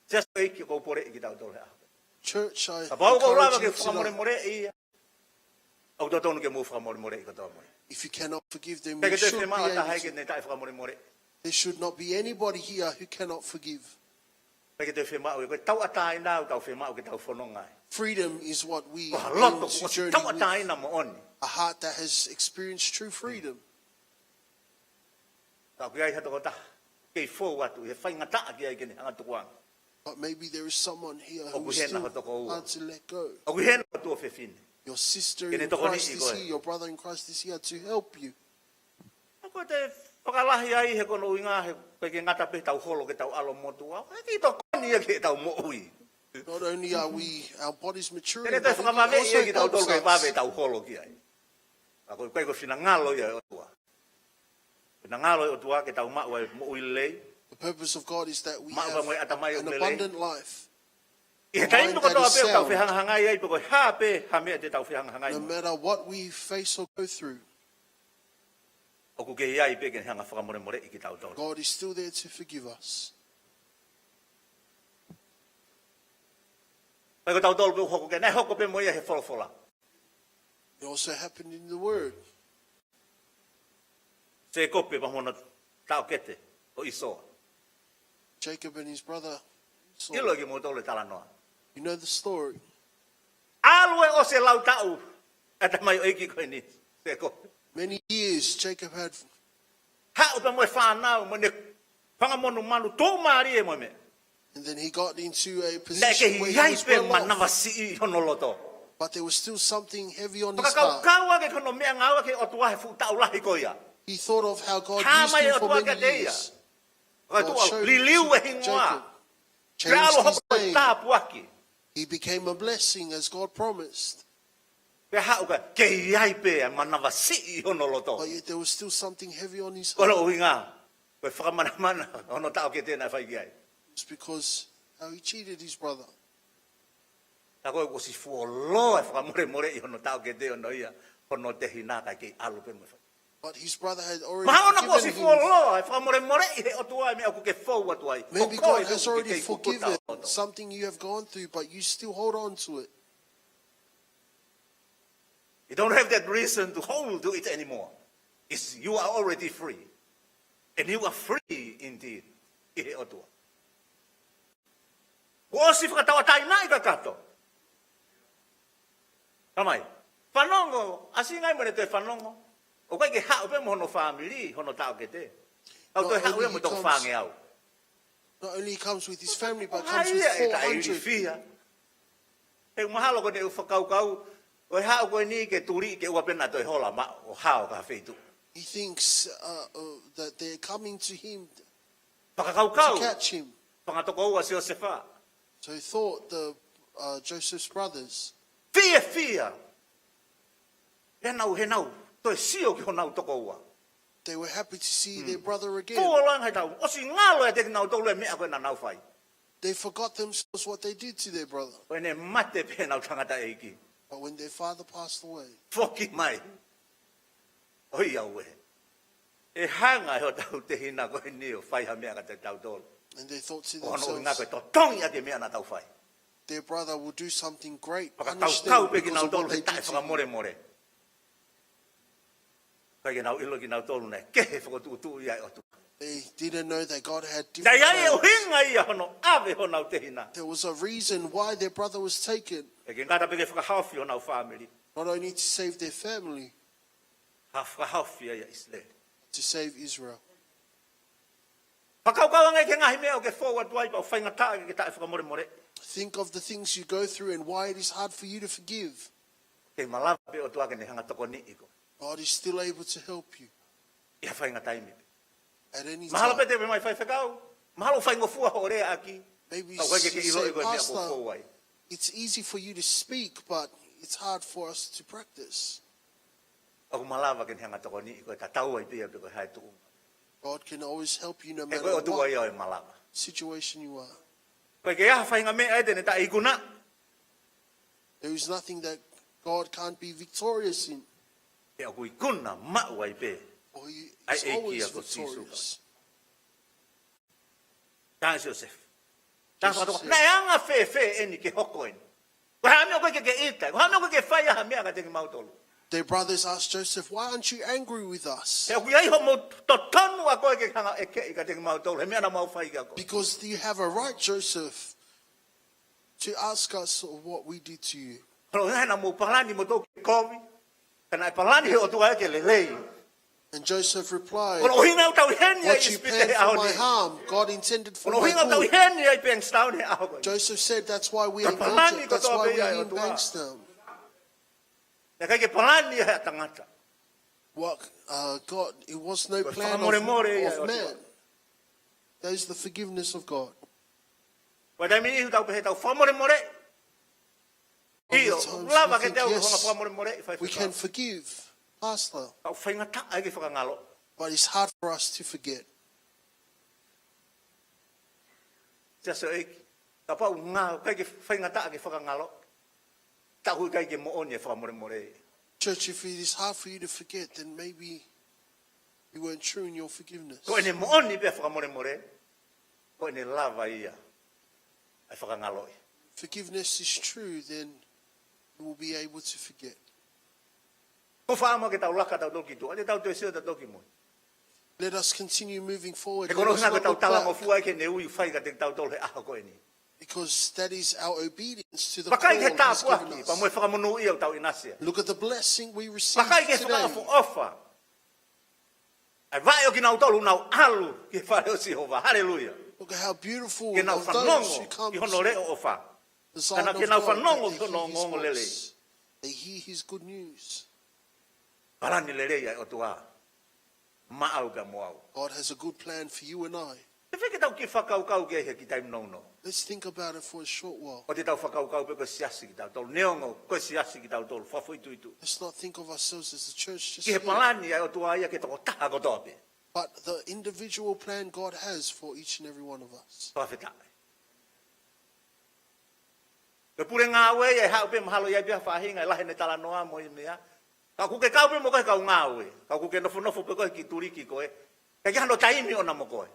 Just e ki ko pore i ki tau tole a. church, I Ka pau ko lava encourage ke you whakamore tonight, more i ia. Au tō tonu ke mu whakamore more i ka tō mo. if you cannot forgive them, Kai you ke te should whi be maa ta able hai ke to. ne tae whakamore more. There should not be anybody here who cannot forgive. Kai ke te whi maa o koe tau atai nau tau whi maa o ke tau whanongai. Freedom is what we Ko aim loto to ko si journey tawa with. tai na mo oni. A heart that has experienced true freedom. Ta ko ai hato ta. Kei fo watu e fai ngata ki ai kene hanga tukuang. But maybe there is someone here O who is kuhena still hoto ko ua. hard to let go. O ku hen tu fe fin. Your sister Kene in toko ni Christ is iko e. here. Your brother in Christ is here to help you. Ko te whakalahi ai he kono inga he pe ke ngata pe tau holo ke tau alo motua. E ki to koni e ke tau mo ui. Not only are our bodies maturing, Kene te but it whakamawe also e ki tau tolu helps ke pawe us. tau holo ki ai. Ako koe ko fina ngalo ia o tua. Fina ngalo o tua ke tau maua mo ui lei. The purpose of God is that we Ma have ba mo atamai o an lele. abundant life. I kai mind mo ko that tau is pe tau sound. fe hanga hanga ai pe ko ha pe ha me te tau fe hanga hanga No ai. matter what we face or go through, O ku ke ai pe ke hanga whakamore more i ki tau tolu. God is still there to forgive us. Pe ko tau tolu pe hoko ke nei hoko pe mo ia he fola. It also happened in the Word. Se kope pa mona tau kete o iso. Jacob and his brother. Esau. Ilo ki mo tolu tala noa. You know the story. Alue o se lau tau. Ata mai o iki koe ni. Se kope. Many years Jacob had, Ha o pa mo e whanau mo ne whangamonu manu tō maari e mo me. and then he got into a Ne ke position where he hiai was pe well manawa off, si i honoloto. but there was still something heavy on his Pakakau heart. kaua ke kono mea ngawa ke o tuahe fu tau lahi koia. He thought of how God Ha used mai him o for tua many ka teia. years. O God tua showed liliu e to hingoa. Jacob, Ke alo changed his hoko e name. tā puaki. He became a blessing as God promised. Pe hau ka ke hiai pe manawa si i honoloto. But yet there was still something heavy on his Kono heart. o hinga. Koe whakamana mana ono tau ke tēnā whai ki ai. It's because how he cheated his brother. Ta koe ko si fuolo e whakamore more i hono tau ke te ono ia. Hono te hina ka ke alu pe mo whai. But his brother had already Mahana ko si forgiven him. fuolo e whakamore more i he o tuai me aku ke fau atu ai. Maybe Ko koe God has ko already ke forgiven kukuta o to. something you have gone through, but you still hold on to it. You don't have that reason to hold to it anymore. It's, you are already free. And you are free indeed. Ihe o tua. Ko si whakatawa tai nai ka kato. Kamai. Whanongo. Asi ngai mo ne te whanongo. O kai ke hao pe mo hono family. Hono tau ke te. Au toi hao e mo toko whange au. Not only comes with his family, but comes Ai with e ta iri 400. fia. He mahalo ko ne u whakau. O hao ko ni ke turi ke ua pena toi hola ma. O hao ka wheitu. He thinks that they're coming to him to Whakakau. catch him. Whakatoko ua se o se wha. So he thought the Joseph's brothers, Fia. He nau. Toi sio ki ho nau toko ua. they were happy to see their brother again. Fōlang hai tau. O si ngalo e te nau tolu e mea koe na nau whai. They forgot themselves what they did to their brother. Koe ne mate pe nau tangata eiki. But when their father passed away, Whoki mai. Oi au e. E hanga ho tau te hina koe ni o whai ha mea ka te tau tolu. and they thought to O no ngā koe themselves, to tongi a te mea na tau whai. their brother will do something great, Paka punish tau them pe ki because nau of tolu what he they tae did to whakamore him. more. Kai ke nau ilo ki nau tolu nei. Ke he whakatutu i ai o tu. They didn't know that God had Dai different ai e o plans. hinga ia hono ave ho nau te hina. There was a reason why their brother was taken, E ke ngata pe ke whakahawhi o nau family. not only to save their family, Ha whakahawhi ia Israel. to save Israel. Whakaukau ngai ke ngahi mea o ke fōua tuai pa o whaingata ke tae whakamore more. Think of the things you go through and why it is hard for you to forgive. Ke malawa pe o tua ke ne hanga toko ni iko. God is still able to help you Ia whaingata imi. at any Mahalo pe time. te mai whai whakau. Mahalo whaingofua ho rea aki. Maybe Tau kai ke you ilo say, i koe mea ko Pastor, fōuai. it's easy for you to speak, but it's hard for us to practice. Aku malawa ke ne hanga toko ni iko. Ta tau ai pia pe koe hai tuku. God can always help you no E matter koe o tua what ia o e malawa. situation you are. Koe ke aha whainga mea e tene ta ikuna. There is nothing that God can't be victorious in, E aku ikuna mau ai pe. or He Ai is e always kia ko sisu. victorious. Tāng Joseph. Tāng Joseph whatoko. said- Nei anga whē eni ke hokoin. Ko ha mea koe ke ita. Ko ha mea koe ke whai aha mea ka te ki mautolu. Their brothers asked Joseph, "Why aren't you angry with us? He aku iai ho mo to tonu a koe ke hanga e ke i ka te ki mautolu. He mea na mau whai ka koe. Because you have a right, Joseph, to ask us of what we did to you. Pero ngai na mo palani mo to komi. Kana palani he o tua ke lelei. And Joseph replied, Ono hinga tau hen ya what you planned ispite for ao my ni. harm, God intended for Ono my hinga tau good. hen ya ipeng stau ni ao ko. Joseph said, that's why we Ka ain't palani guilty. ko That's to why be we ya ain't o tua. banks them. Na kai ke palani he tangata. What God, it was no But plan more and more, yeah, of man. That is the forgiveness of God. Wa dai mi tau pe tau famore more. Io, times lava we ke think, tau yes, ko famore more fai. We can forgive, Pastor, Tau fai ngata ai ke whakangalo. but it's hard for us to forget. Tia so e ka pau ngā kai ke whai ngata ke whakangalo. Ta hui kai ke mo oni e famore more. Church, if it is hard for you to forget, then maybe you weren't true in your forgiveness. Ko ene mo oni pe whakamore more. Ko ene lava ia. Ai whakangalo. Forgiveness is true, then you will be able to forget. Ko whaama ke tau laka tau toki tu. Ane tau te seo tau toki mo. Let us continue moving forward. E Let kono us nga ko not tau look tala mo back, fua ke ne ui whai ka te tau tole aho ko eni. because that is our obedience to the Pakai ke call tā He's given puaki. Pa us. moe whakamonu ia o tau inasia. Look at the blessing we received Pakai ke today. whakaafo ofa. Ai vai o ki nau tolu nau alu ke whare o Sihova. Hallelujah. Look at how beautiful Ke nau of those who whanongo come ki to hono reo ofa. the Zion Kana of ke nau God, whanongo that ki hono they hear ngongo His lele. voice. They hear His good news. Parani le rei ai o tua. Maau ka moau. God has a good plan for you and I. Te wheke tau ki whakaukau ke he ki taim nono. Let's think about it for a short while. O te tau whakaukau pe ko siasi ki tau tolu. Neongo ko siasi ki tau tolu. Whafo itu itu. Let's not think of ourselves as the church just Ki he here, palani ai o tua ia ke toko taha ko tope. but the individual plan God has for each and every one of us. Whawhetai. Ke pure ngā we ai hau pe mahalo ia pia whahinga lahe ne tala noa mo i mea. Ka kuke kau pe mo koe kau ngā we. Ka kuke nofo pe koe ki turiki koe. Ka ki hano taimi ona mo koe.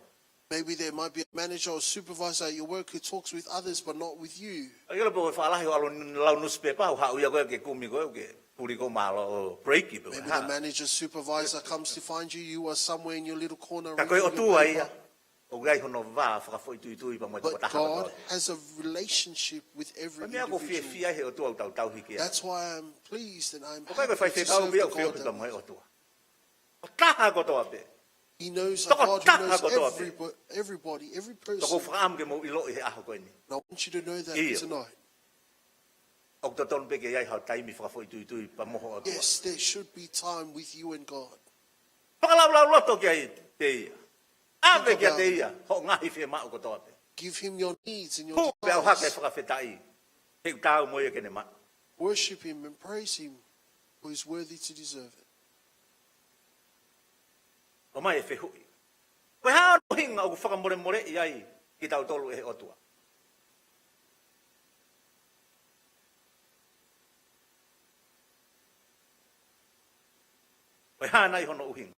Maybe there might be a manager or supervisor at your work who talks with others but not with you. Ai ole po whaalahi o alo lau newspaper o hau ia koe ke kumi koe ke puri ko malo o breaki pe. Maybe the manager, supervisor comes to find you. You are somewhere in your little corner. Ka koe o reading your tua paper. ia. O gai hono vā whakafo itu itu i pa mo i toko But taha God ko tope. has a relationship with every Pa mea ko fia individual. fia he o tua tau tau hiki ia. That's why I'm pleased and I'm O kai koe whai happy to whekau serve bia the o fia God pe that pa mo we e o have. tua. O taha ko toa pe. He knows a Toko God taha who knows ko toa pe. everybody, every Toko person. whaam ke mo i lo i he aho koe ni. And I want you to know that Iyo. tonight. O to ton pe ke iai hau taimi whakafo itu itu i pa moho o tua. Yes, there should be time with you and God. Whakalau lau loto ki ai te ia. Ave ki a about te it. ia. Ho ngahi whea mao ko toa pe. Give Him your needs and your Hu pe au hake desires. whakawhetai. He tau mo ia kene ma. Worship Him and praise Him, who is worthy to deserve it. O mai e whehui. Koe hao no hinga o ku whakamore more i ai ki tau tolu e he otua. Koe hana i hono uhinga.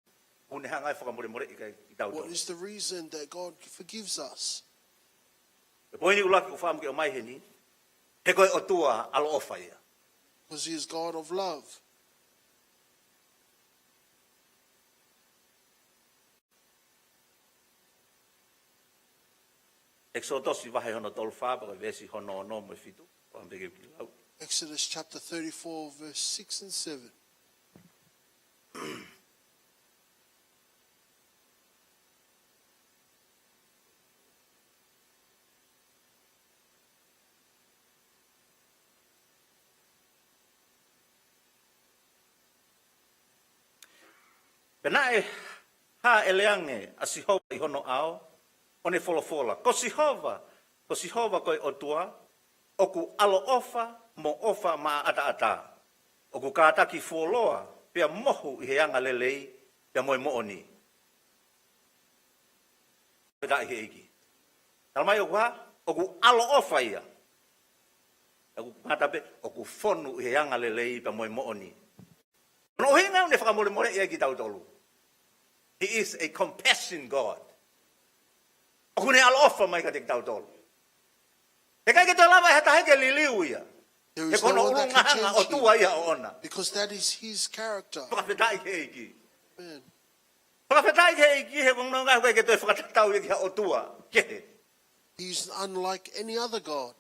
Une hangai whakamore more i ki tau What tolu. is the reason that God forgives us? E poini ulaki ku whaam ke o mai he ni. He koe otua alo ofa ia. Because He is God of love. Exodus i wahe hono tolu whāpaka vesi hono no mo e fitu. O ambeke ki lau. Exodus chapter 34, verse 6 and 7. Pena e ha e leange a Sihova i hono ao, o ne folofola. Ko Sihova koe o tua, o ku alo ofa, mo ofa ma ata ata. O ku kātaki foloa, pia mohu i he anga lelei, pia moe mooni. Peta i he iki. Talamai o ku ha, o ku alo ofa ia. O ku kātape, o ku fonu i he anga lelei, pia moe mooni. No hinga ne whakamore more ia ki tau tolu. He is a compassion God. O kune alo ofa mai ka te tau tolu. Te kai ke te lava he tahe ke liliu ia. There He is no kono one that urunga can hanga o change tua Him, ia o ona. because that is His character. Whakawhetai ke iki. Amen. Whakawhetai ke iki he kono ngai koe ke te whakatatau ia ki ha o tua. Ke he. He's unlike any other God.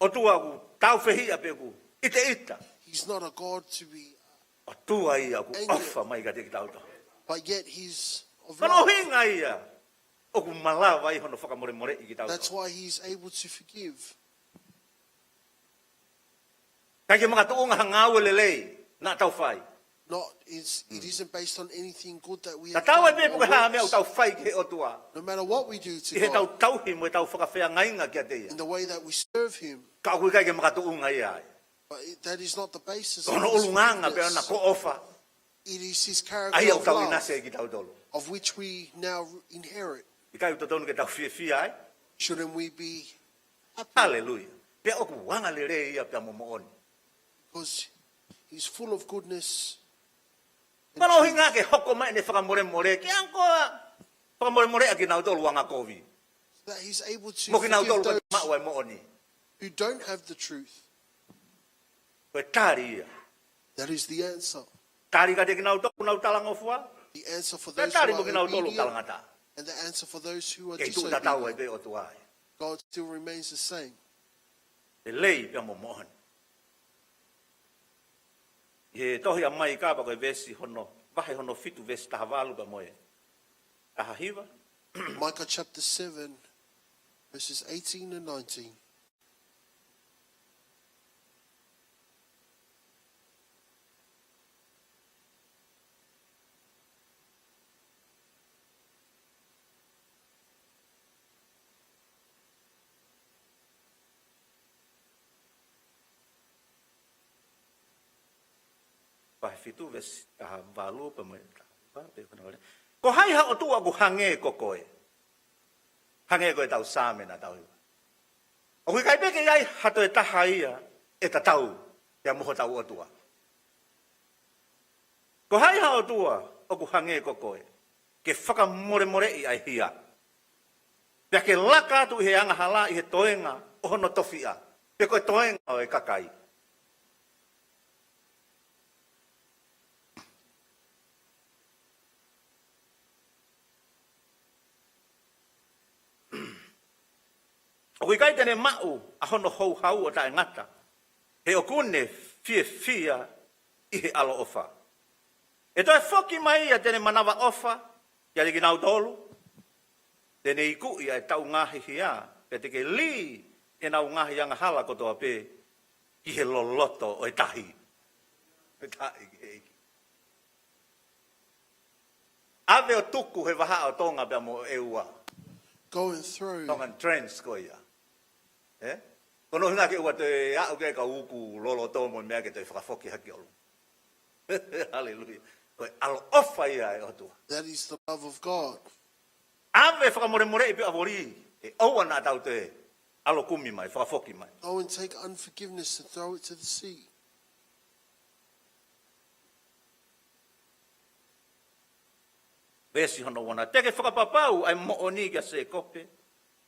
O tua ku tau whehia pe ku. Ita. He's not a God to be, O tua ia ku Angel. ofa mai ka te ki tau tau. but yet he's of Mana love. hinga ia. O ku malawa i hono whakamore i ki tau That's tau. why he's able to forgive. Kai ke mga tuunga hangau lelei. Na tau whai. It isn't based on anything good that we Ta have tau e done pe or puke haa mea o works. tau whai ke o tua. No matter what we do I to he tau God, tauhi mo e tau whakawhea ngainga kia te ia. in the way that we serve him, Ka kui kai ke mga tuunga ia ai. but that is not the basis of Kono his ulunganga pe ona forgiveness. ko ofa. It is his character Ai au of tau love, inase ki tau tolu. of which we now inherit. I kai utotonu ke tau fia ai. Shouldn't we be happy? Hallelujah. Pe oku wanga le re ia pe momooni. Because he's full of goodness. and Mana o truth. hinga ke hoko mai ne whakamore ke ankoa. Whakamore a ki nau tolu wanga kovi. That he's able to Mo ki nau forgive tolu ka those ma ua mooni. who don't have the truth. Koe tari ia. That is the answer. Tari ka te ki nau tolu nau talango fua. The answer for Pe those who tari mo ki are nau tolu obedient talangata. and the answer for those who are Ke tu ta tau e disobedient. pe o tuai. God still remains the same. E lei pe momooni. Ye tohi a mai ka pa koe vesi hono. Vahe hono fitu vesi tahavalu pa moe. Tahahiva. Micah chapter 7, verses 18 and 19. Vahe fitu vesi tahavalu pa moe. Ko hai ha o tua ku hange ko koe. Hange koe tau sāme na tau. O kui kai peke iai hato e taha ia e ta tau e a moho tau o tua. Ko hai ha o tua o ku hange ko koe. Ke whakamore i ai hia. Pea ke laka atu i he anga hala i he toenga o hono tofia. Pe koe toenga o e kakai. O kui kai tene mau a hono hou hau o tae ngata. He o kune fia i he alo ofa. E toi whoki mai a tene manawa ofa, ia riki nau tolu. Tene i ku ia e tau ngahi hia, pe te ke li e nau ngahi anga hala kotoa pe i he loloto o e tahi. E tahi ki eiki. Ave o tuku he waha o tonga pia mo e ua. Going through, Tonga trends ko ia. Eh? Kono hinga ke ua te au ke ka uku lolo tomo mea ke te whakafoki haki olu. Hallelujah. Koe alo ofa ia e otua. that is the love of God. Ave whakamore i pe avori. E oua na tau te alo kumi mai, whakafoki mai. Go and take unforgiveness and throw it to the sea. Vesi hono wana. Teke whakapapau ai mooni kia se kope.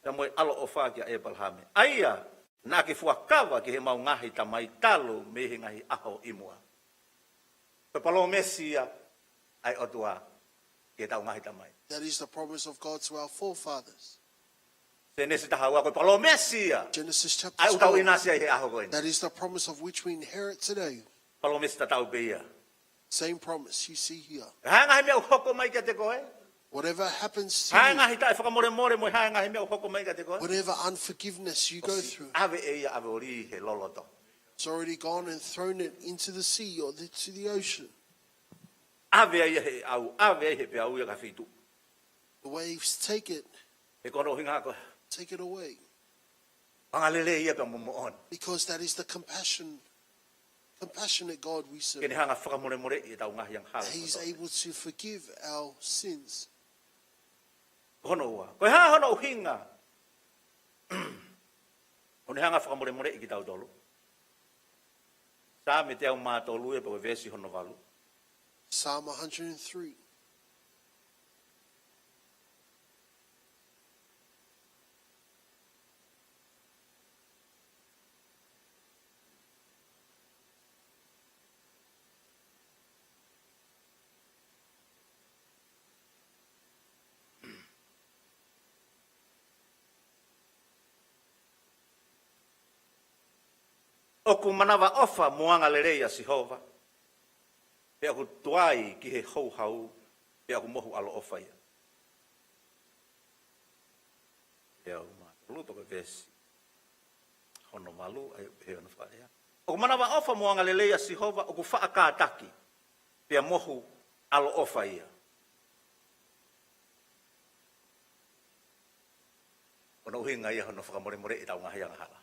Ta moe alo ofa kia e palhame. Aia, na ke fuakawa ki he mau ngahi ta mai talo me he ngahi aho imua. Pe palo mesia ai otua ke tau ngahi ta mai. That is the promise of God to our forefathers. Se nesi taha ua koe palo mesia. Genesis chapter Ai utau 12. inasi ai he aho koe. That is the promise of which we inherit today. Palo mesi ta tau pe ia. Same promise you see here. Hanga he mea hoko mai kia te koe. Whatever happens to Hanga you, he tae whakamore mo hanga he mea hoko mai kia te koe. whatever unforgiveness you go through, Ave e ia ave ori he loloto. it's already gone and thrown it into the sea or to the ocean. Ave ia he au, ave he pe au ia ka fitu. The waves take it, He kono hinga koe. take it away. Anga lele ia pe momo on. Because that is the compassionate God we serve. Kene hanga whakamore i tau ngahi ang hala. He's able to forgive our sins. Hono ua. Koe ha hono hinga. Hone hanga whakamore i ki tau tolu. Sa me te au mātolu e pa koe vesi hono walu. Psalm 103. O ku manawa ofa muanga lereia Sihova. Pe aku tuai ki he hou hau. Pe aku mohu alo ofa ia. Pe au luto ke vesi. Hono malu ai he ono whaea. O ku manawa ofa muanga lereia Sihova. O ku whaakataki. Pe mohu alo ofa ia. Ono uhinga ia hono whakamore i tau ngahia ngahala.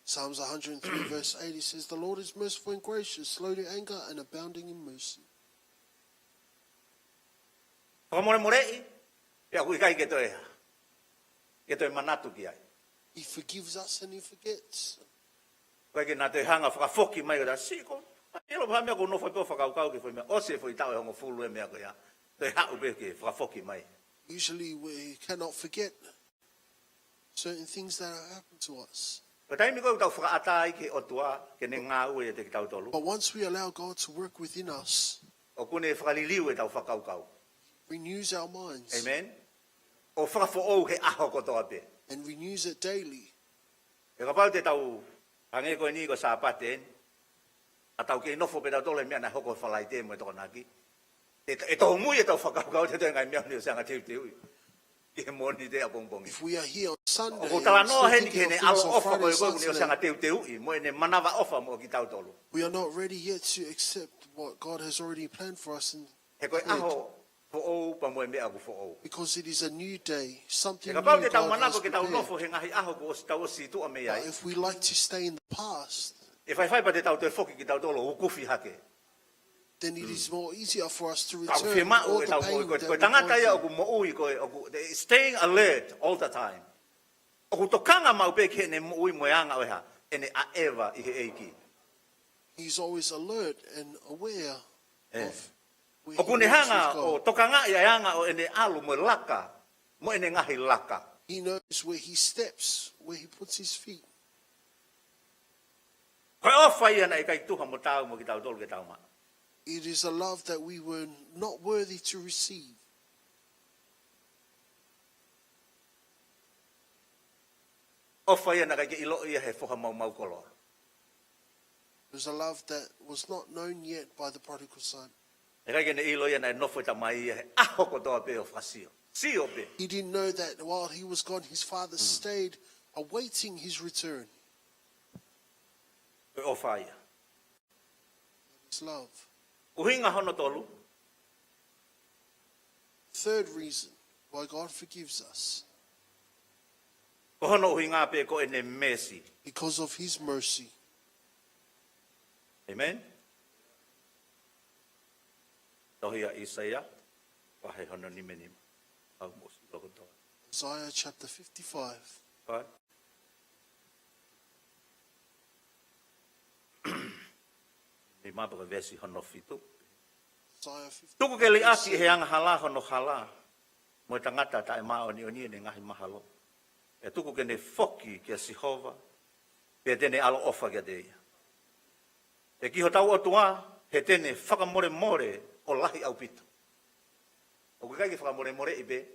Psalms 103 verse 80 says, "The Lord is merciful and gracious, slow to anger and abounding in mercy." Whakamore i. Pe aku ikai ke toe. Ke toe manatu ki ai. He forgives us and he forgets. Koe ke nā te hanga whakafoki mai o da siko. Ilo pa mea ko no whai pō whakaukau ki whai mea. Ose whai tau e hongo fulu e mea ko ia. Te hau pe ke whakafoki mai. Usually we cannot forget certain things that have happened to us. Ko taimi koe tau whakaatai ki o tua ke ne ngā ue e te ki tau tolu. But once we allow God to work within us, O kune whakaliliu e tau whakaukau. renews our minds Amen. O whakafo ou he aho ko toa pe. and renews it daily. E ka pau te tau hange koe ni ko sa apate en. A tau ke inofo pe tau tole mea na hoko whalai te mo e toko naki. E tau mui e tau whakaukau te toi ngai mea ni o sanga teu teu. Ke moni te apongpongi. If we are here on Sunday, O tala and noa still he ni thinking ke of ne alo things on ofa Friday koe and koe ni o Saturday, sanga teu teu i. Mo e ne manawa ofa mo ki tau tolu. we are not ready yet to accept what God has already planned for us, and He koe aho fo ou pa mo e mea ku fo ou. because it is a new day, something E new ka pau te God tau has manako ke tau prepared. nofo he ngahi aho ko o si tau o si tu a mea But ai. if we like to stay in the past, E whai whai pa te tau te whoki ki tau tolo o kufi hake. then it is more easier for us to Kau return whima all o e the tau pain koe. that Koe we've tangata ia o gone ku mo ui koe. Staying alert all the time. O ku tokanga mau pe ke ne mo ui moeanga o ha. E ne a ewa i he eiki. through. He's always alert and aware of where O he ku ne wants hanga to o go. tokanga ia anga o e ne alu mo laka. Mo e ne ngahi laka. He knows where he steps, where he puts his feet. Koe o whai ana e kai tuha mo tau mo ki tau tolu ke tau maa. It is a love that we were not worthy to receive. O whai ana kai ke ilo ia he whoha mau mau koloa. It was a love that was not known yet by the prodigal son. E kai ke ne ilo ia na e nofo ta mai ia he aho ko toa pe o whasio. Sio pe. He didn't know that while he was gone, his father stayed awaiting his return. Koe o whai. His love. Uhinga hono tolu. Third reason why God forgives us, Ko hono uhinga pe ko e ne mesi. because of his mercy. Amen. Tohia Isaia. Wahai hono ni menim. Au mosi loko toa. Isaiah chapter 55. Whai. Ni mapaka vesi hono fitu. Isaiah 55. Tuku ke li aki he anga hala hono hala. Mo e tangata ta e maa o ni ne ngahi mahalo. E tuku ke ne foki ke Sihova. Pe tene alo ofa ke te ia. E ki ho tau o tua, he tene whakamore more o lahi au pito. O ke kai ke whakamore more i pe,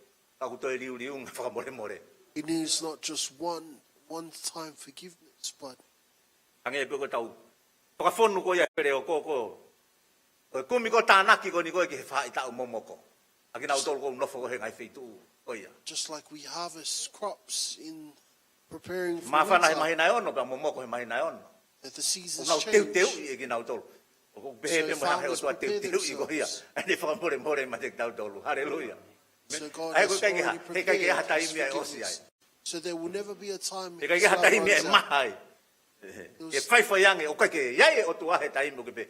ka kutoe riu riu nga whakamore more. It is not just one-time forgiveness, but Ange e pe ko tau, whakawhonu ko ia pere o koko. O e kumi ko tānaki ko ni koe ki he wha i tau momoko. Aki nau tolu ko unofo ko he ngai whitu o ia. just like we harvest crops in preparing for Mawhana he winter, mahina e ono, pa momoko he mahina e ono. that the seasons Nau teu teu change. i e ki nau tolu. O ko pehe pe mo hahe o tua teu teu i ko ia. Ane whakamore more ma te tau tolu. Hallelujah. So God Ai has ko kai ki ha, already he kai ki ha prepared tai his mea e osi ai. forgiveness. So there will never be a time He kai ki his ha love tai mea e runs out. mahai. E whaiwhaiange o kai ke iai o tua he tai mo ke pe.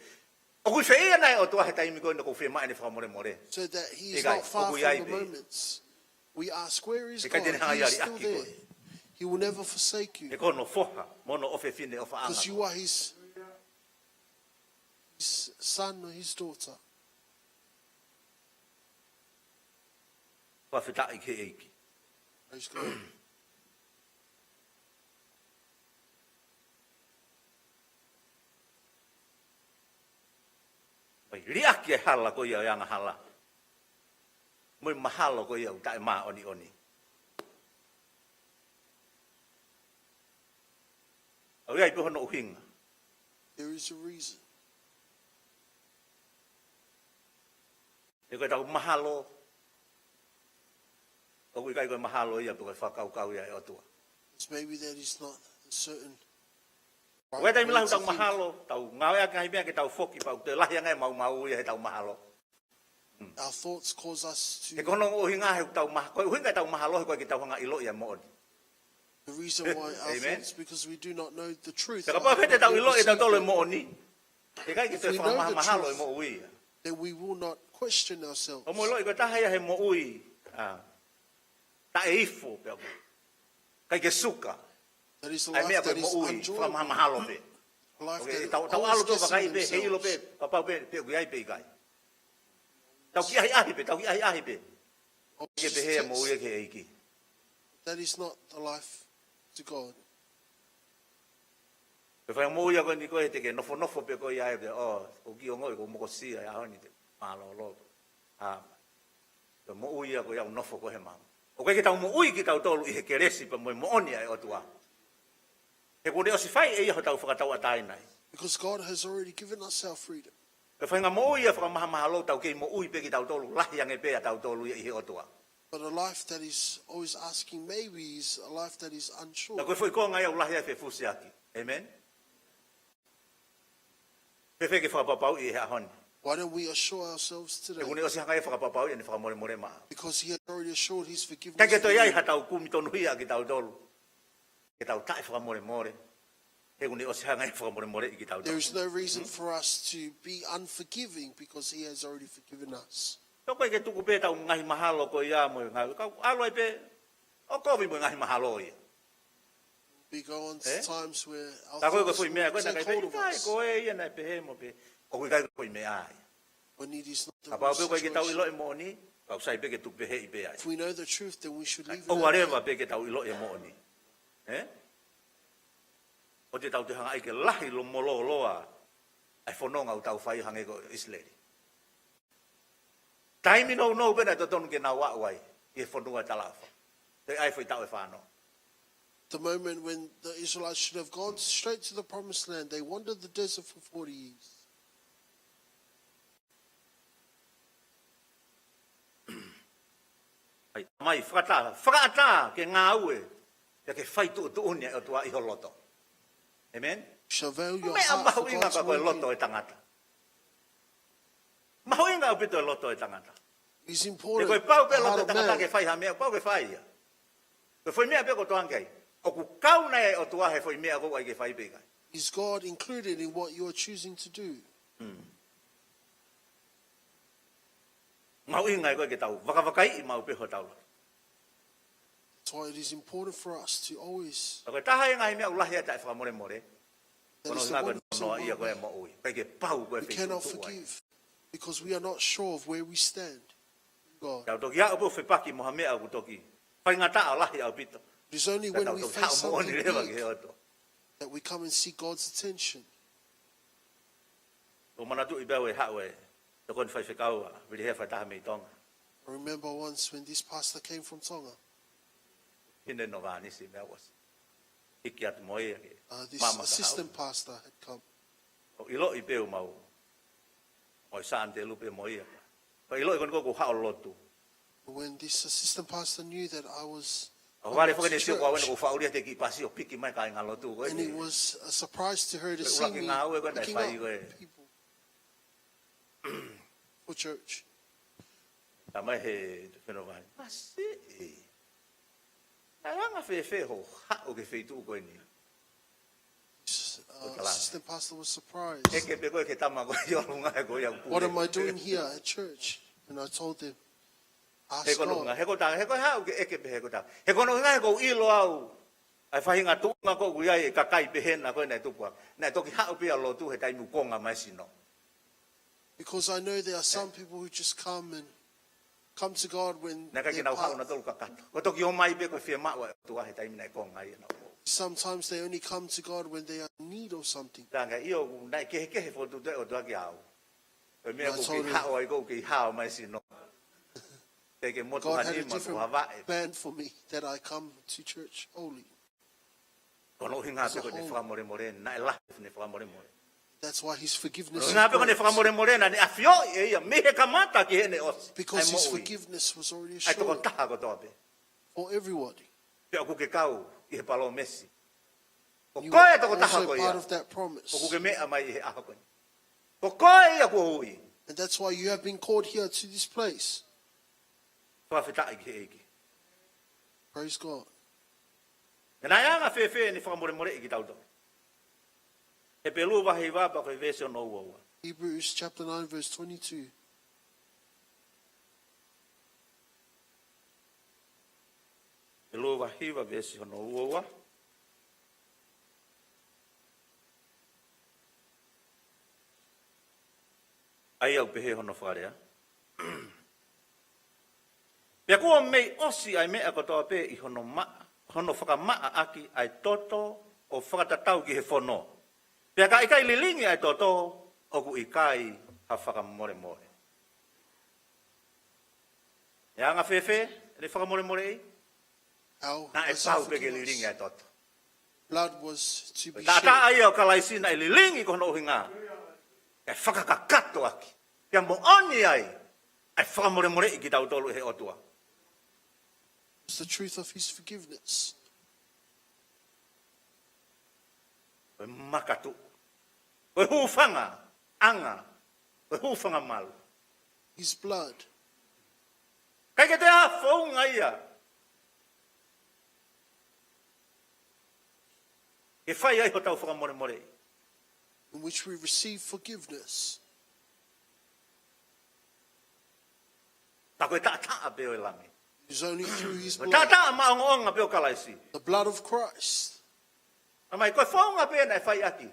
O kui whea nei o tua he tai mi koe no ko whea mai ne whakamore more. So that he is Egai, not far oku from iai the be. moments. We ask, where is Ekai God? tene hanga He is iari still aki there. koe. He will never forsake E you. kono foha, mono ofe fine o whaanga. Because you are his son or his daughter. Whawhitai ke eiki. Praise God. Pai riaki e hala ko ia o anga hala. Moi mahalo ko ia o tae maa oni oni. Au iai pohono uhinga. There is a reason. E koe tau mahalo. O koe kai koe mahalo ia koe whakau ia e otua. It's maybe that is not a certain. Koe tai milahu tau mahalo, tau ngawe a kai mea ke tau foki pau te lahi angai mau ia he tau mahalo. Our thoughts cause us E to. kono o hinga he tau mahalo, koe uhinga tau mahalo he koe ki tau hanga ilo ia mooni. The reason why our Amen. thoughts, because we do not know the truth. Taka or pau have hete not tau yet ilo e tau received tolo e it, mooni. E kai ki te If we know the whamahalo e truth, mo ui. then we will not question ourselves. O mo ilo i koe taha ia he mo ui. Ta e ifo pe aku. Kai ke suka. That is a Ai mea life koe that mo is ui. enjoyable. Whamahalo pe. A life Okay, that tau always alo to gets pakai in pe, he ilo pe, themselves. papau pe, pe ui ai pe i kai. Tau ki ahi pe, tau ki ahi pe. Ke pe hea mo ui ke eiki. That is not the life to God. Pe whai mo ui a koe ni koe te ke nofo pe koe ai pe, o ki o ngoi ko moko sia ia honi te malo lo. Pe mo ui a koe au nofo koe he mama. O koe ke tau mo ui ki tau tolu i he keresi pe mo oni ai o tua. He kone o si whai e iho tau whakatau a tai nai. Because God has already given us our freedom. Pe whai ngā mo ui a whakamaha lo tau kei mo ui pe ki tau tolu, lahi ange pe a tau tolu i he o tua. But a life that is always asking maybe is a life that is unsure. Na koe whai koa ngai au lahi ai whe fusi aki. Amen? Pe wheke whakapapau i he ahoni. Why don't we assure ourselves He today? kone o si hangai whakapapau i ni whakamore more maa. Because He has already assured His Kai forgiveness. ke for toi ai you. ha tau kumi tonu hia ki tau tolu. Ke tau tae whakamore more. He kone o si hangai whakamore more i ki tau There tolu. is no reason for us to be unforgiving because He has already forgiven us. Tau koe ke tuku pe tau ngahi mahalo ko ia mo ngai. Kau alo ai pe, o kovi mo ngahi mahalo ia. We go on to Eh? times where Ta our koe ko thoughts fui mea, koe na take kai hold pe, of kai us koe ia nai pe he mo pe. O koe kai ko fui mea ai. when it is not the Ka pau real pe koe ke tau ilo situation. e mo ni, kau sai pe ke tuku pe he i pe ai. If we know the truth, then we should leave it O at whatever that. pe ke tau ilo e mo ni. O te tau te hanga ai ke lahi lo molo loa. Ai whanonga o tau whai hange ko Islandi. Taimi no pena to tonu ke na wa wai. I whanonga talafa. Te ai whai tau e whano. The moment when the Israelites should have gone straight to the promised land, they wandered the desert for 40 years. Ai mai whakata ke ngā ue. Te ke whai tu unia o tua iho loto. Amen? Shall your Mea heart for mahu inga God's ka koe loto working. e tangata. Mahu inga o pito e loto e tangata. It's Te important. koe pau pe the heart loto e of tangata man. ke whai ha mea, pau ke whai ia. Koe whai mea pe ko toangkai. O ku kauna e o tua he whai mea ko ai ke whai pe kai. Is God included in what you are choosing to do? Mau inga e koe ke tau. Wakawakai i mau pe ho tau. That's why it is important for us to always. Koe taha e ngai mea ulahi e tai whakamore more. That Kono is the ngā koe wonders of noa ia koe God. mo ui. Pai ke pau koe We whi cannot tutu ai. forgive because we are not sure of where we stand. God. Tau toki a upo whipaki moha mea au toki. Pai ngata a lahi au pito. It is only Ka when tau we toki face hao mo oni something rewa ki he big oto. that we come and seek God's attention. O manatu i bewe hao e. Toko ni whai whikau a. Vili he whai taha mei tonga. I remember once when this pastor came from Tonga, Hine no vā nisi mea was. Hiki atu moe a ke. this Mama ka assistant pastor had come. hao. O ilo i peu mau. O i saan te lupe moe a. Pa ilo i kono koko hao lotu. When this assistant pastor knew that I was O coming wale to whake ne sio kwa wene church, ko whauria te ki pasi o piki mai kai ngā lotu. Koe and it was a surprise to her to Koe see uraki me ngā ue koe nei picking whai koe. up people for church. Ta mai he wheno vai. Masi e. A ranga whe ho hao ke wheitu koe ni. Assistant pastor was surprised. E ke pe koe ke tama koe i orunga e koe au pule. What am I doing here at church? And I told them, He ask kono nga, God. he ko tanga, he ko hao ke eke pe he ko tanga. He kono nga he ko ilo au. Ai whahinga tunga ko kuiai e kakai pe hena koe nei tupua. Nei toki hao pe a lotu he taimu konga mai sino. Because I know there are some people who just come to God when Nei kai they're ki nau hao part- na tolu kakata. Ko toki o mai pe koe whia maua tua he taimu nei konga i na. sometimes they only come to God when they are in need of something. Tanga iyo nei kehe fotu te o tua ki au. Koe mea I ko told ki him- hao ai ko ki hao mai sino. Te ke motu God had a hanima ko different hawae. plan for me that I come to church holy. Kono hinga As a pe ko ne whole. whamore more, na e lahi ne whamore more. That's why his forgiveness Ngā pe kone is great. whakamore na ni afio e ia me he kamata ki hene osi. Because his Ai mo ui. forgiveness was already Ai toko assured taha ko toa pe. for everybody. Pe o kuke kau i he palo mesi. Ko You koe are toko taha also ko part ia. of that Ko promise. kuke mea mai i he aha koe. Ko koe ia ko ui. And that's why you have been called here to this place. Whawhitai ki he eki. Praise God. E nā ianga whewhe ni whakamore i ki tauto. He pelu wahi wapa koe vese o nou ua. Hebrews chapter 9 verse 22. Pelu wahi wa vese o nou ua. Ai au pehe hono wharea. Pea kua mei osi ai mea kotoa pe i hono whakamaa aki ai toto o whakatatau ki he whono. Pea ka ikai lilingi ai toto o ku ikai ha whakamore more. Ia ngā whewhe, e whakamore more ei? How Nā e was pau our peke forgiveness? lilingi ai toto. Blood was to be Tātā shed. ai au kalaisina i lilingi ko hono uhinga. E whakakakato aki. Pea mo oni ai. Ai whakamore more i ki tau tolu he otua. It's the truth of his forgiveness. Koe makatu. Koe hūwhanga, anga. Koe hūwhanga malu. His blood. Kai ke te a whaunga ia. Ke whai ai ho tau whakamore more. In which we receive forgiveness. Ta koe tātaa peo e langi. It is only through his Koe blood. tātaa maonga peo kalaisi. The blood of Christ. Amai koe whaunga peo nei whai aki.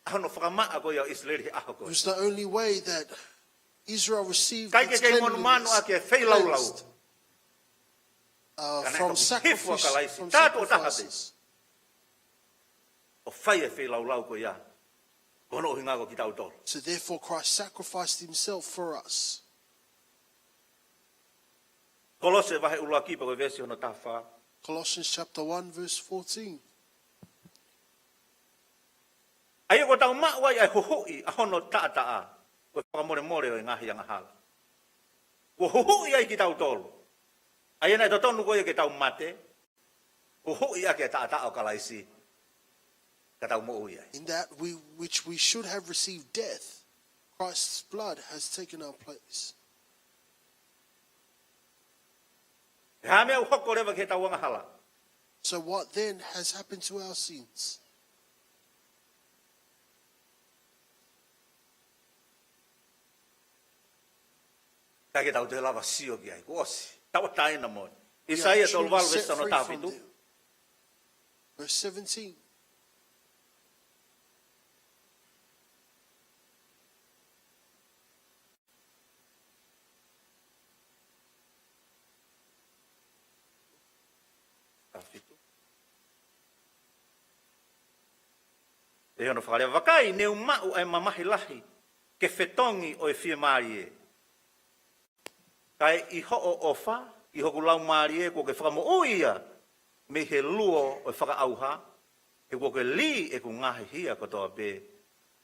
Ahono whakamaa koe au Israeli he aho It koe. was the only way that Israel received Kai ke its kei monu manu cleanliness aki e whai lau lau. cleansed, Kana from e sacrifice, kalaisi. from Tātou sacrifices. O whai e whai lau lau koe ia. Kono hinga ko ki tau tolu. So therefore Christ sacrificed himself for us. Kolose vahe ula kipa koe vesi hono tawha. Colossians chapter 1 verse 14. Ai ko tau mawai ai hohoi a hono tātaa. Koe whakamore more o i ngahi anga hala. Ko hohoi ai ki tau tolu. Ai enai to tonu koe ke tau mate. Hohoi ake tātaa o kalaisi. Ka tau mo ui ai. In that which we should have received death, Christ's blood has taken our place. E ha mea uhoko rewa ke tau anga hala. So what then has happened to our sins? Ka ke tau te lava sio ki ai. Ko osi. Tau taina mo. We are Isaia truly tolu walu set vesa no free from tāwhitu. them. Verse 17. Tāwhitu. E ono whakarea wakai neu mau ai mamahi lahi. Ke whetongi o e whia maari e. Kai i ho o ofa, i hoku lau maari e ko ke whakamo uia. Me he luo o e whakaauha. E ko ke li e ku ngahi hia kotoa be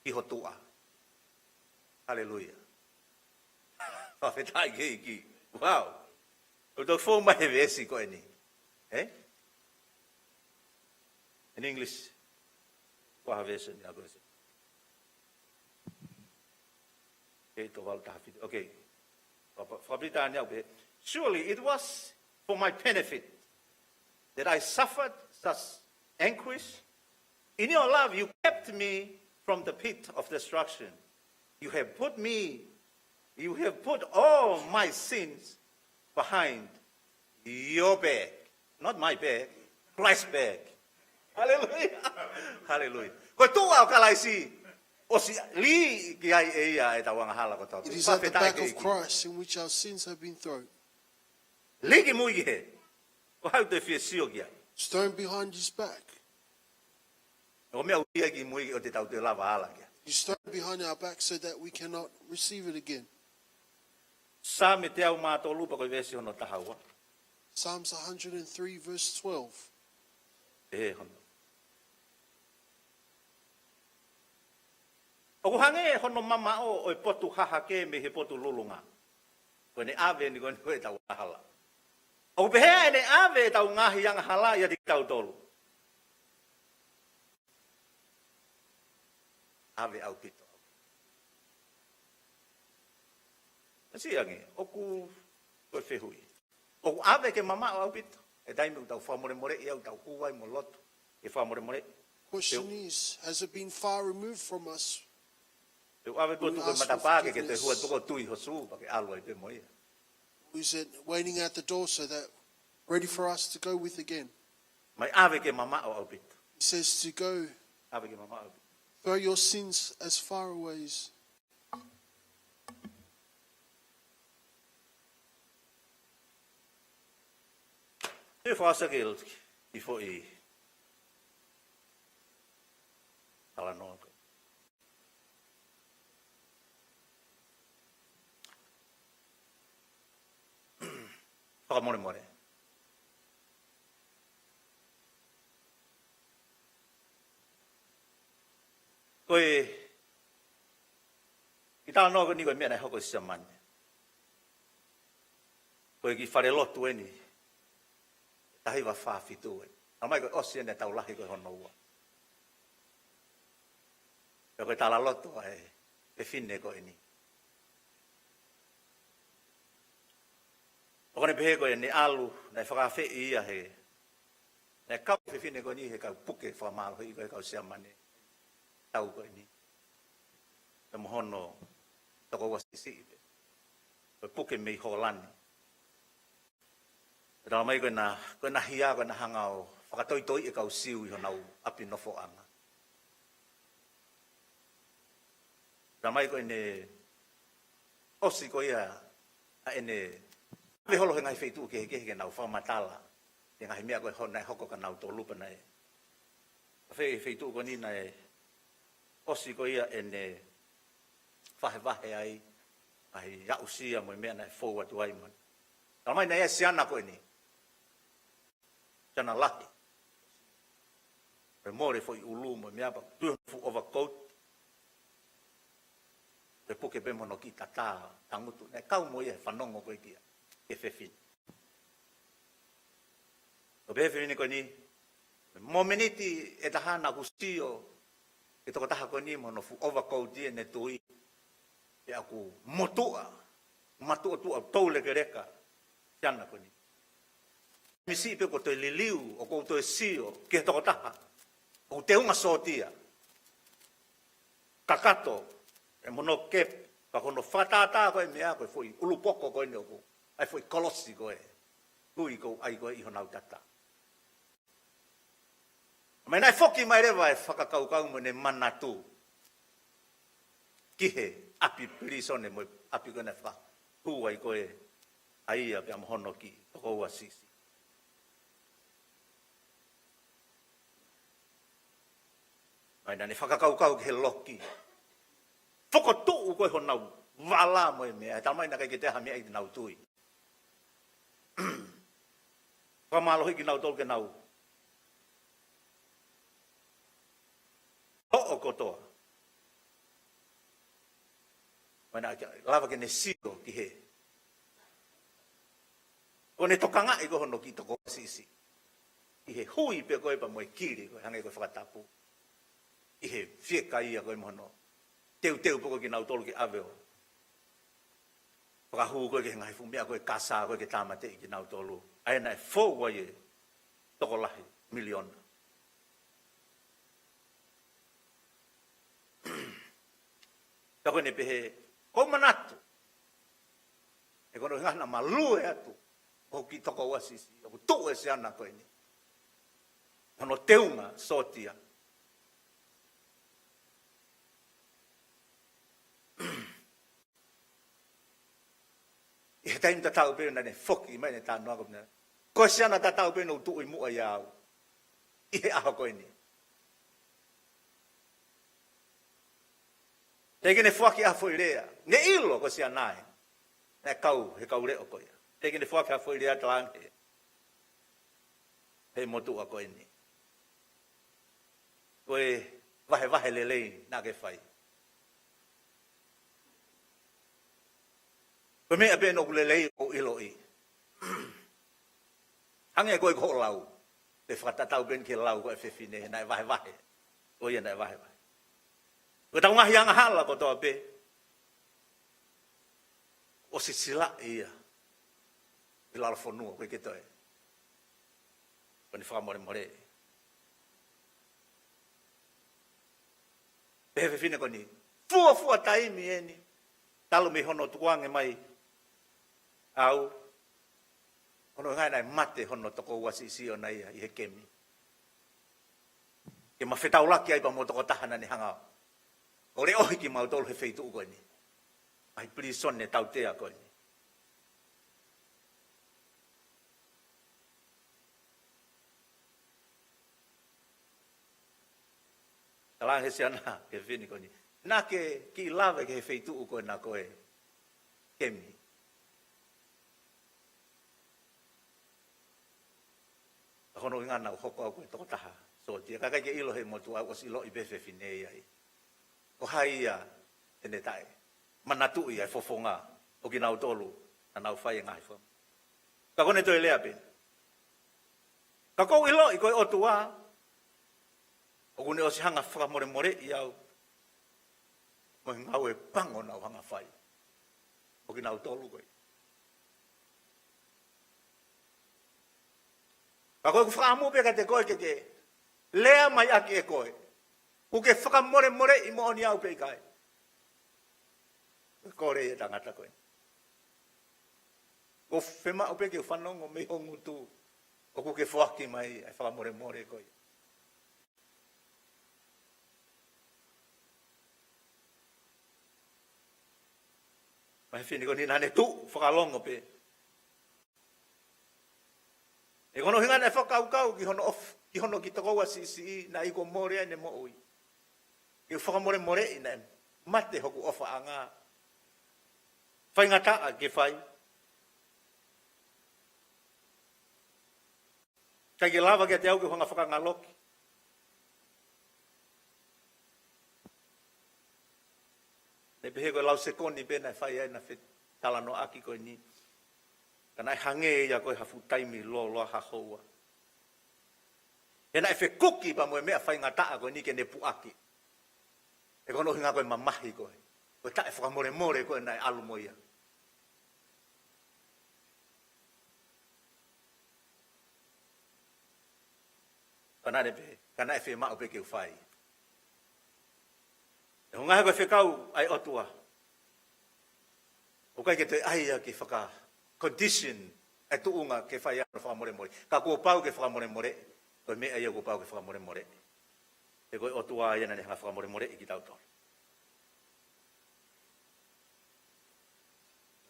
i ho tua. Hallelujah. Whawhetai ke iki. Wow. O tō whō mai he vesi ko e ni. Eh? In English. Waha vesi ni ako vesi. Okay, to wal tahfid. Okay. Whabritania okay. Surely it was for my benefit that I suffered such anguish. In your love, you kept me from the pit of destruction. You have put all my sins behind your back. Not my back, Christ's back. Hallelujah. Hallelujah. Ko tua o kalaisi. O si li ki ai e ia e tawanga hala ko tau. It is at the back of Christ in which our sins have been thrown. Li ki mui ki he. O hau te fia sio ki ai. It's thrown behind his back. O mea uia ki mui o te tau te lava hala ki ai. It's thrown behind our back so that we cannot receive it again. Sa me te au mātou lupa ko vesi hono tahaua. Psalms 103 verse 12. E he hono. O hange hono mama o potu haha ke me he potu lulunga. Ko ne ave ni ko ne tau hala. O behe ne ave tau ngahi yang hala ya di tau tolu. Ave au pito. Asi ange oku ko fehui. O ave ke mama au pito. E dai mu tau fa more more e au tau kuai mo lotu. E fa more more. Question is, has it been far removed from us? Eu ave potu ko matapake ke te hua toko tui hosu pa ke alwa i pe mo ia. Or is it waiting at the door so that ready for us to go with again? Mai ave ke mama au pito. He says to go, Ave ke mama au pito. throw your sins as far away as E whaasa ke ilki, I fo I ala noa koe. Whaka more more. Koe, I tāna noa koe ni koe mea nei hoko sia mani. Koe ki whare lotu eni, tahi wa whawhitu e. A mai koe osi ene tau lahi koe hono ua. Koe koe tala lotu e whine koe ni. O kone pehe koe ni alu, nei whakawhi ia he. Nei kau pe whine koe ni he kau puke whamalo i koe kau sia mani. Tau koe ni. Te mohono toko wasisi i pe. Koe puke mei holani. Rā mai koe na hia koe na hangao whakatoitoi e kau siu I honau api nofo anga. Rā mai koe ne osi koe ia a ene me holo he ngai wheitu ke ke nau whamatala. E ngai mea koe honai hoko ka nau tō lupa nei. Wheitu koe ni nei osi koe ia ene whahe ai ai yausia mo mea nei forward wai man. Rā mai nei e siana koe ni. Jana lahi. Pe more foi ulu mo miapa tu fu overcoat. Pe poke pe mono ki tata tangutu ne kau mo ye fanongo ko kia. E fefin. O be fefin ko ni momeniti e tahana hustio e to taha ko ni mono fu overcoat ne tui. E aku motua. Matua tu tole kereka. Jana ko ni. Misi pe ko te liliu o ko te sio ke to taha o te unga sotia kakato e mono ke pa kono fatata ko e mea ko foi ulu poko ko ne ko ai foi kolossi ko e kui ko ai ko I hona tata mai nai foki mai reva e whakakau kau mo ne manatu kihe api prisone mo api ko ne fa hu ai ko e ai a pe mohono ki ko wa sisi Ai nani whakakaukau ke loki. Whakatuu koe honau wala mo e mea. Tamai na kai ke te hamea I te nau tui. Whamalohi ki nau tolu ke nau. Ho'o kotoa. Mai na lava ke ne sio ki he. O ne tokanga I ko hono ki toko sisi. I he hui pe koe pa mo e kiri koe hange koe whakatapu. I he whieka ia koe mohono. Teu poko ki nau tolu ki aweo. Whakahu koe ke ngai fumea koe kasa koe ke tamate I ki nau tolu. Aina e fōua ye toko lahi miliona. Ta koe ne pehe ko manatu. E kono ngana malue atu. O ki toko wasisi. O tu e se ana koe ni. Hono teunga sotia. E taim ta tau pe na ne foki mai ne ta no ko ne. Ko sia na ta tau pe no tu I mu ia. I a ko ni. Te ne foki a foi rea. Ne ilo ko sia nai. Ne kau he kau re o ko ia. Te ne foki a foi rea tlang. He motu a ko ni. Koe vahe lelei na ke fai. Ko me ape no kulelei o iloi. Ange ko ko lau. Te whakatatau ben ke lau ko e whewhine na e wahe. O ia na e wahe. Ko tau ngahi anga hala ko toa pe. O si sila ia. I lalo whanua koe ke toe. Ko ni whakamore more. Pe whewhine ko ni. Fua taimi e ni. Talo me hono tukuange mai. Au. Hono ngai nai mate hono toko wasi SIONE ia i he kemi. Ke ma whetau laki ai pa mo toko tahana ni hanga. O re ohi ki mautolu he wheitu koe ni. Ai prison ne tau tea koe ni. Talang he siana ke whini koe ni. Nā ke ki lawe ke he wheitu koe na koe kemi. Hono inga na hoko au koe toko taha. So tia kakai ke ilo he motu au os ilo i befe finei ai. O hai ia tene tae. Manatu ia e fofonga o ki nau tolu na nau whai ngai wham. Ka kone toi lea pen. Ka kou ilo i koe otua. O kune o si hanga whakamore more i au. Mo ngau e pango nau hanga whai. O ki nau tolu koe. Ka koe ku whakamu peka te koe ke lea mai ake e koe. Ku ke whakamore more i mo oni au pei kai. Kore e tangata koe. Ko whema o peke whanongo me hongu tu. O ku ke whaki mai e whakamore more koe. Mai whini ko ni nane tu whakalongo pe. E kono hinga na whakau ki hono ki tokoua si na iko more ane mo ui. Ki whakamore more i na mate hoku ofa anga. Whai ngata a ke whai. Kai ke lava ke te au ki honga whakangaloki. Ne pehe koe lau sekoni pena whai ai na talano aki koe ni. Kana e hange ia koe hafu taimi lo hahoua. E na e whe kuki pa moe mea whai ngataa koe ni ke ne puaki. E kono hinga koe mamahi koe. Koe ta e whakamore more koe na e alu moia. Kana e whe mao pe ke whai. E hunga koe whekau ai otua. O kai ke te aia ki whaka condition e tuunga ke whai ana whakamore more. Ka kua pau ke whakamore more. Koe mea ia kua pau ke whakamore more. E koe otua ia na ne hanga whakamore more i ki tau tau.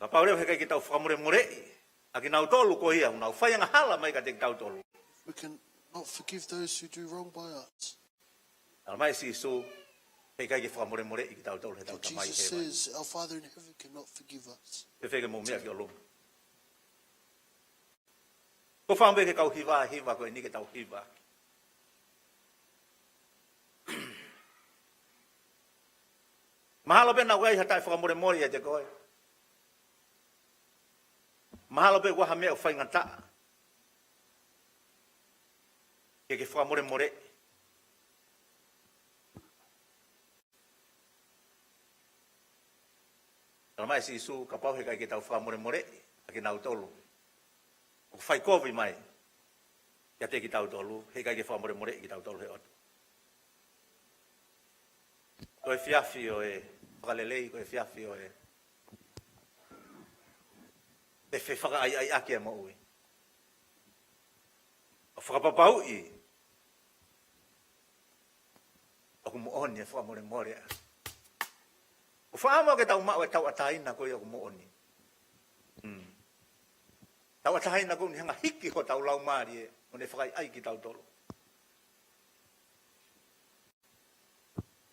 Ka pau reo he kai ki tau whakamore more i. A ki nau tolu ko ia. Unau whai anga hala mai ka te tau tolu. We can not forgive those who do wrong by us. Ala mai si so. He kai ki whakamore more i ki tau tolu he tau But tamai Jesus he mai. says our Father in heaven cannot forgive us. Te whege mō mea ki o lomu. Ko whambe ke kau hiva koe ni ke tau hiva. Mahalo pe na wai hatai whakamore mori e te koe. Mahalo pe waha mea o whai ngata. Ke whakamore more. Tala mai si isu ka pau he kai ke tau whakamore more. A ke nau tolu. O whai kovi mai. Ia te ki tau tolu. He kai ke whakamore more ki tau tolu he otu. Koe whiawhi o e whakalelei, koe whiawhi o e te whewhaka ai ake a mo ui. O whakapapau i o ku mo oni e whakamore more. O whaama ke tau mao e tau ataina koe o ku mo oni. Tau ataina koe ni hanga hiki ho tau lau maari e o ne whakai ai ki tau tolu.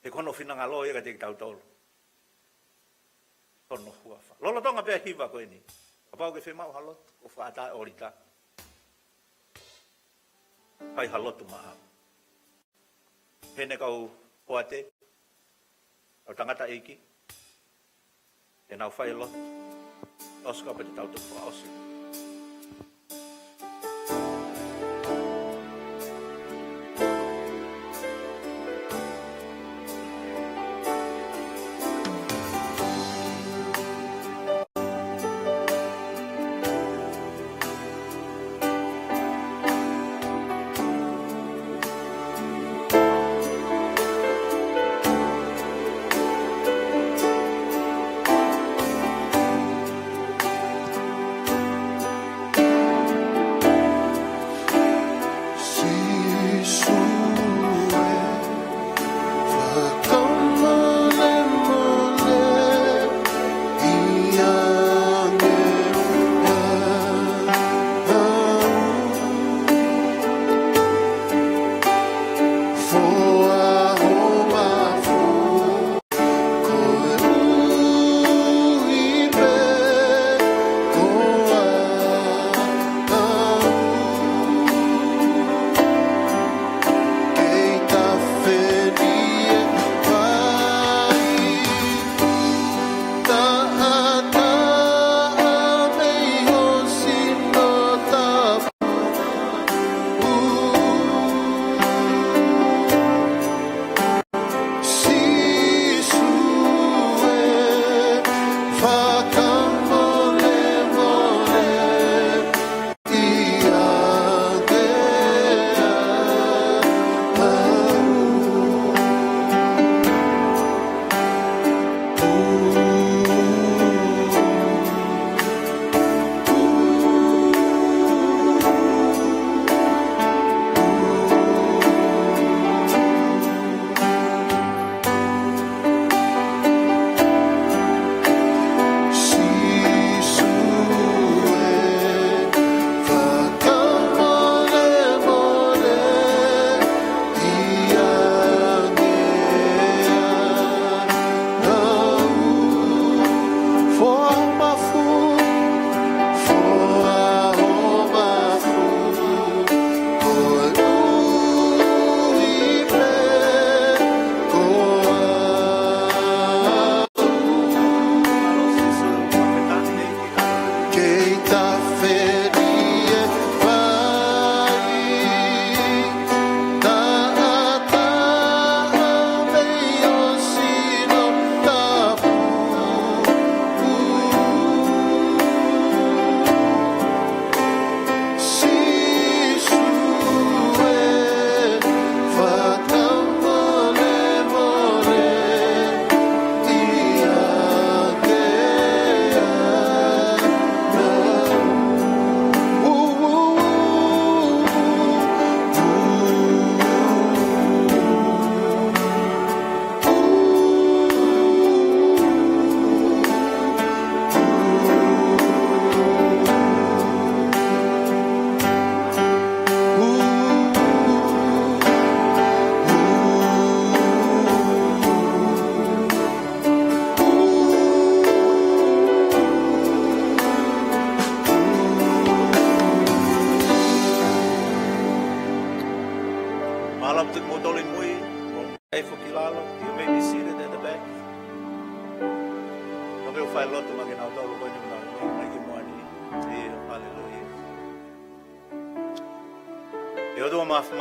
E kono whinanga lo e ka te tau tolu. Tono huafa. Lolo tonga pia hiva koe ni. Kapau ke whemau halot. O whaata e orita. Pai halotu maa. Hene kau poate. Au tangata eiki. E nau whai lot. Oska pe te tau tu whaosi.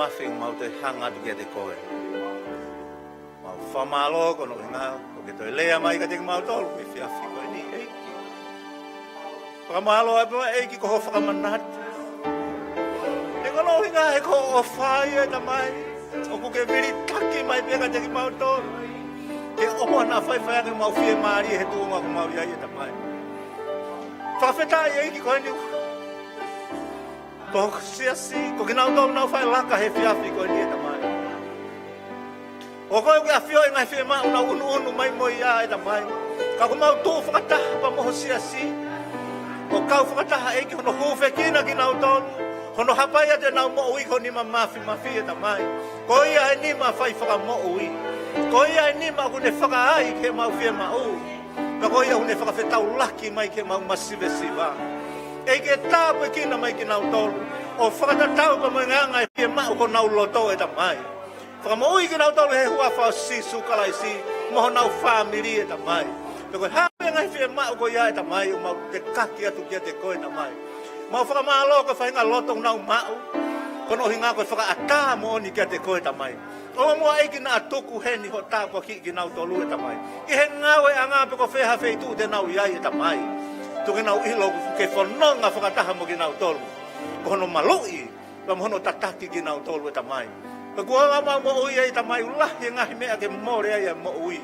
Mafi mau te hanga tu kia te koe. Mau whamalo kono i ngā, o ke toi lea mai ka te mau tolu, i whiawhi koe ni eiki. Whakamalo ai pua eiki ko ho whakamanati. E kono i ngā e ko o whai e ta mai, o ku ke viri taki mai pia ka te mau tolu. Ke omo ana whai ange mau whie maari he tuunga ko mau iai e ta mai. Whawhetai eiki koe ni ko siasi ko ke nau tau nau whai laka he whiawhi koe ni e ta mai. O koe ke a whio e ngai whie mau na unu mai moi ia e ta mai. Ka ko mau tū whakataha pa moho siasi. O kau whakataha eiki hono huwhe kina ki nau tonu. Hono hapai te nau mo ui ko ni ma mafi e ta mai. Ko ia e ni ma whai whaka mo ui. Ko ia e ni ma kune whakaai ke mau whie mau. Ka ko ia hune whakawhetau laki mai ke mau masive siva. E ke tāpu e kina mai ki nau tolu. O whakatatau pa mai nganga e whie mau ko nau loto e ta mai. Whakamoui ki nau tolu he hua whao sisu kalaisi. Moho nau whamiri e ta mai. Peko hape ngai fie ma ko ia ta mai ma te kaki atu kia te koe ta mai. Ma whaka malo ko whainga loto nau mau. Kono hinga ko whaka ata mo ni kia te koe ta mai. O mua eiki na atuku heni ho tāpua ki nau tolu e ta mai. I he ngawe anga peko wheha wheitu te nau iai e ta mai. Tuki nau ilo ke whanonga whakataha mo ki nau tolu. Kono malui, pa mohono tataki ki nau tolu e ta mai. Pa kua ngā mo ui e ta mai ulahi ngahi mea ke more ai e mo ui.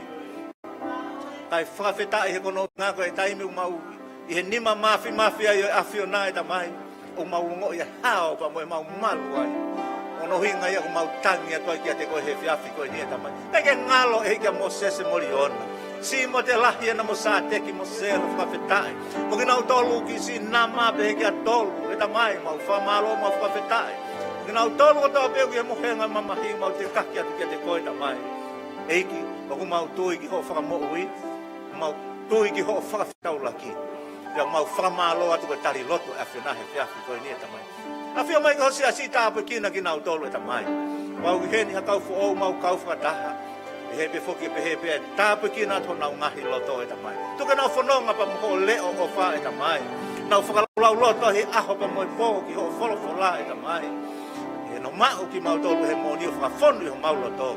Kai whakawhetai he kono ngā koe taimi mau i he nima mafi ai e awhio nā e ta mai. O mau ngo i hao pa mo e mau malu ai. Ono hinga ia ko mau tangi atua kia te koe he whiawhi koe ni e ta mai. Peke ngalo e kia mo sese mori ona. Si mo te lahi ana mo sa teki mo selo whakawhetai. Mo ki nau tolu ki si nā mape he kia tolu e ta mai. Mau whamalo mau whakawhetai. Mo ki nau tolu o toa peo ki he mohenga mamahi mau te kaki atu kia te koe ta mai. Eiki, o ku mau tui ki ho whakamoui. Mau tui ki ho whakawhetau laki. Ia mau whakamalo atu ke tari loto e awhio nahe whiawhi koe ni e ta mai. Awhio mai ko si a si tāpe kina ki nau tolu e ta mai. Wau ki heni ha kau fu o mau kau whakataha. E he pe foki pe he pe tāpe kina to nau ngahi loto e ta mai. Tuka nau whanonga pa mo leo o wha e ta mai. Nau whakalau loto he aho pa mo e pō ki ho wholofola e ta mai. E no mau ki mau tolu he mo ni o whakawhonu i ho mau loto.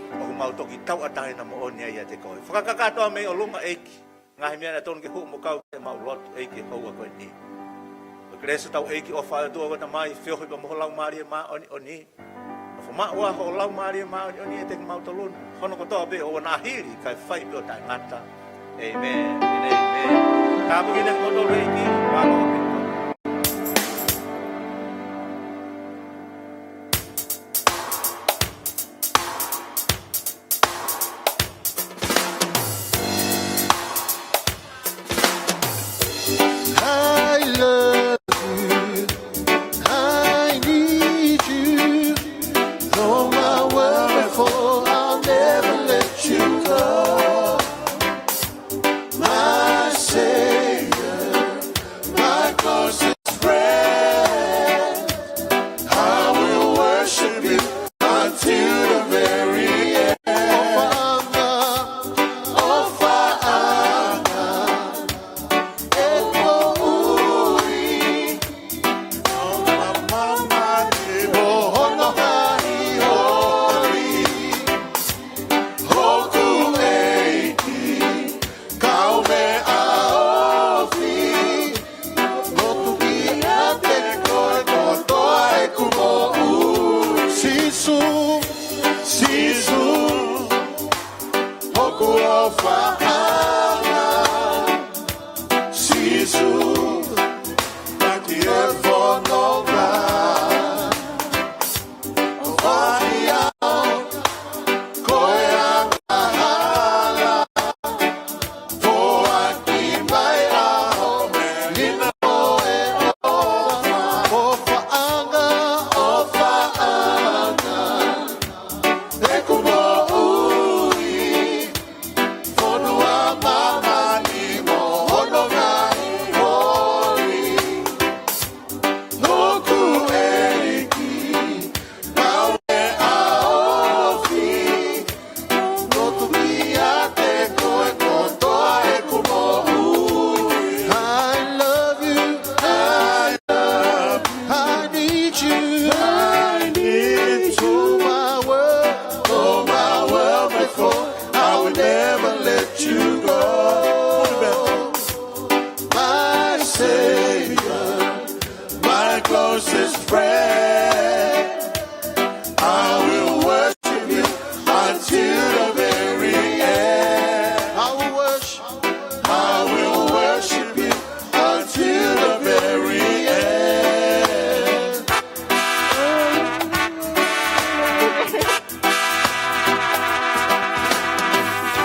O ku mau toki tau atai na mo o ni ai te koe. Whakakatoa mei o lunga eiki. Ngahi mea na tonu ki hu mo kau e mau loto eiki haua koe ni. Kresa tau eiki o whae tua wata mai whiohi pa moho lau maari e maa oni. Nofo maa ua ho lau maari e maa oni e te mau tolun. Hono ko toa be o wana hiri kai whai pio tai ngata. Amen. Amen. Kapu kine ko tolu eiki. Walo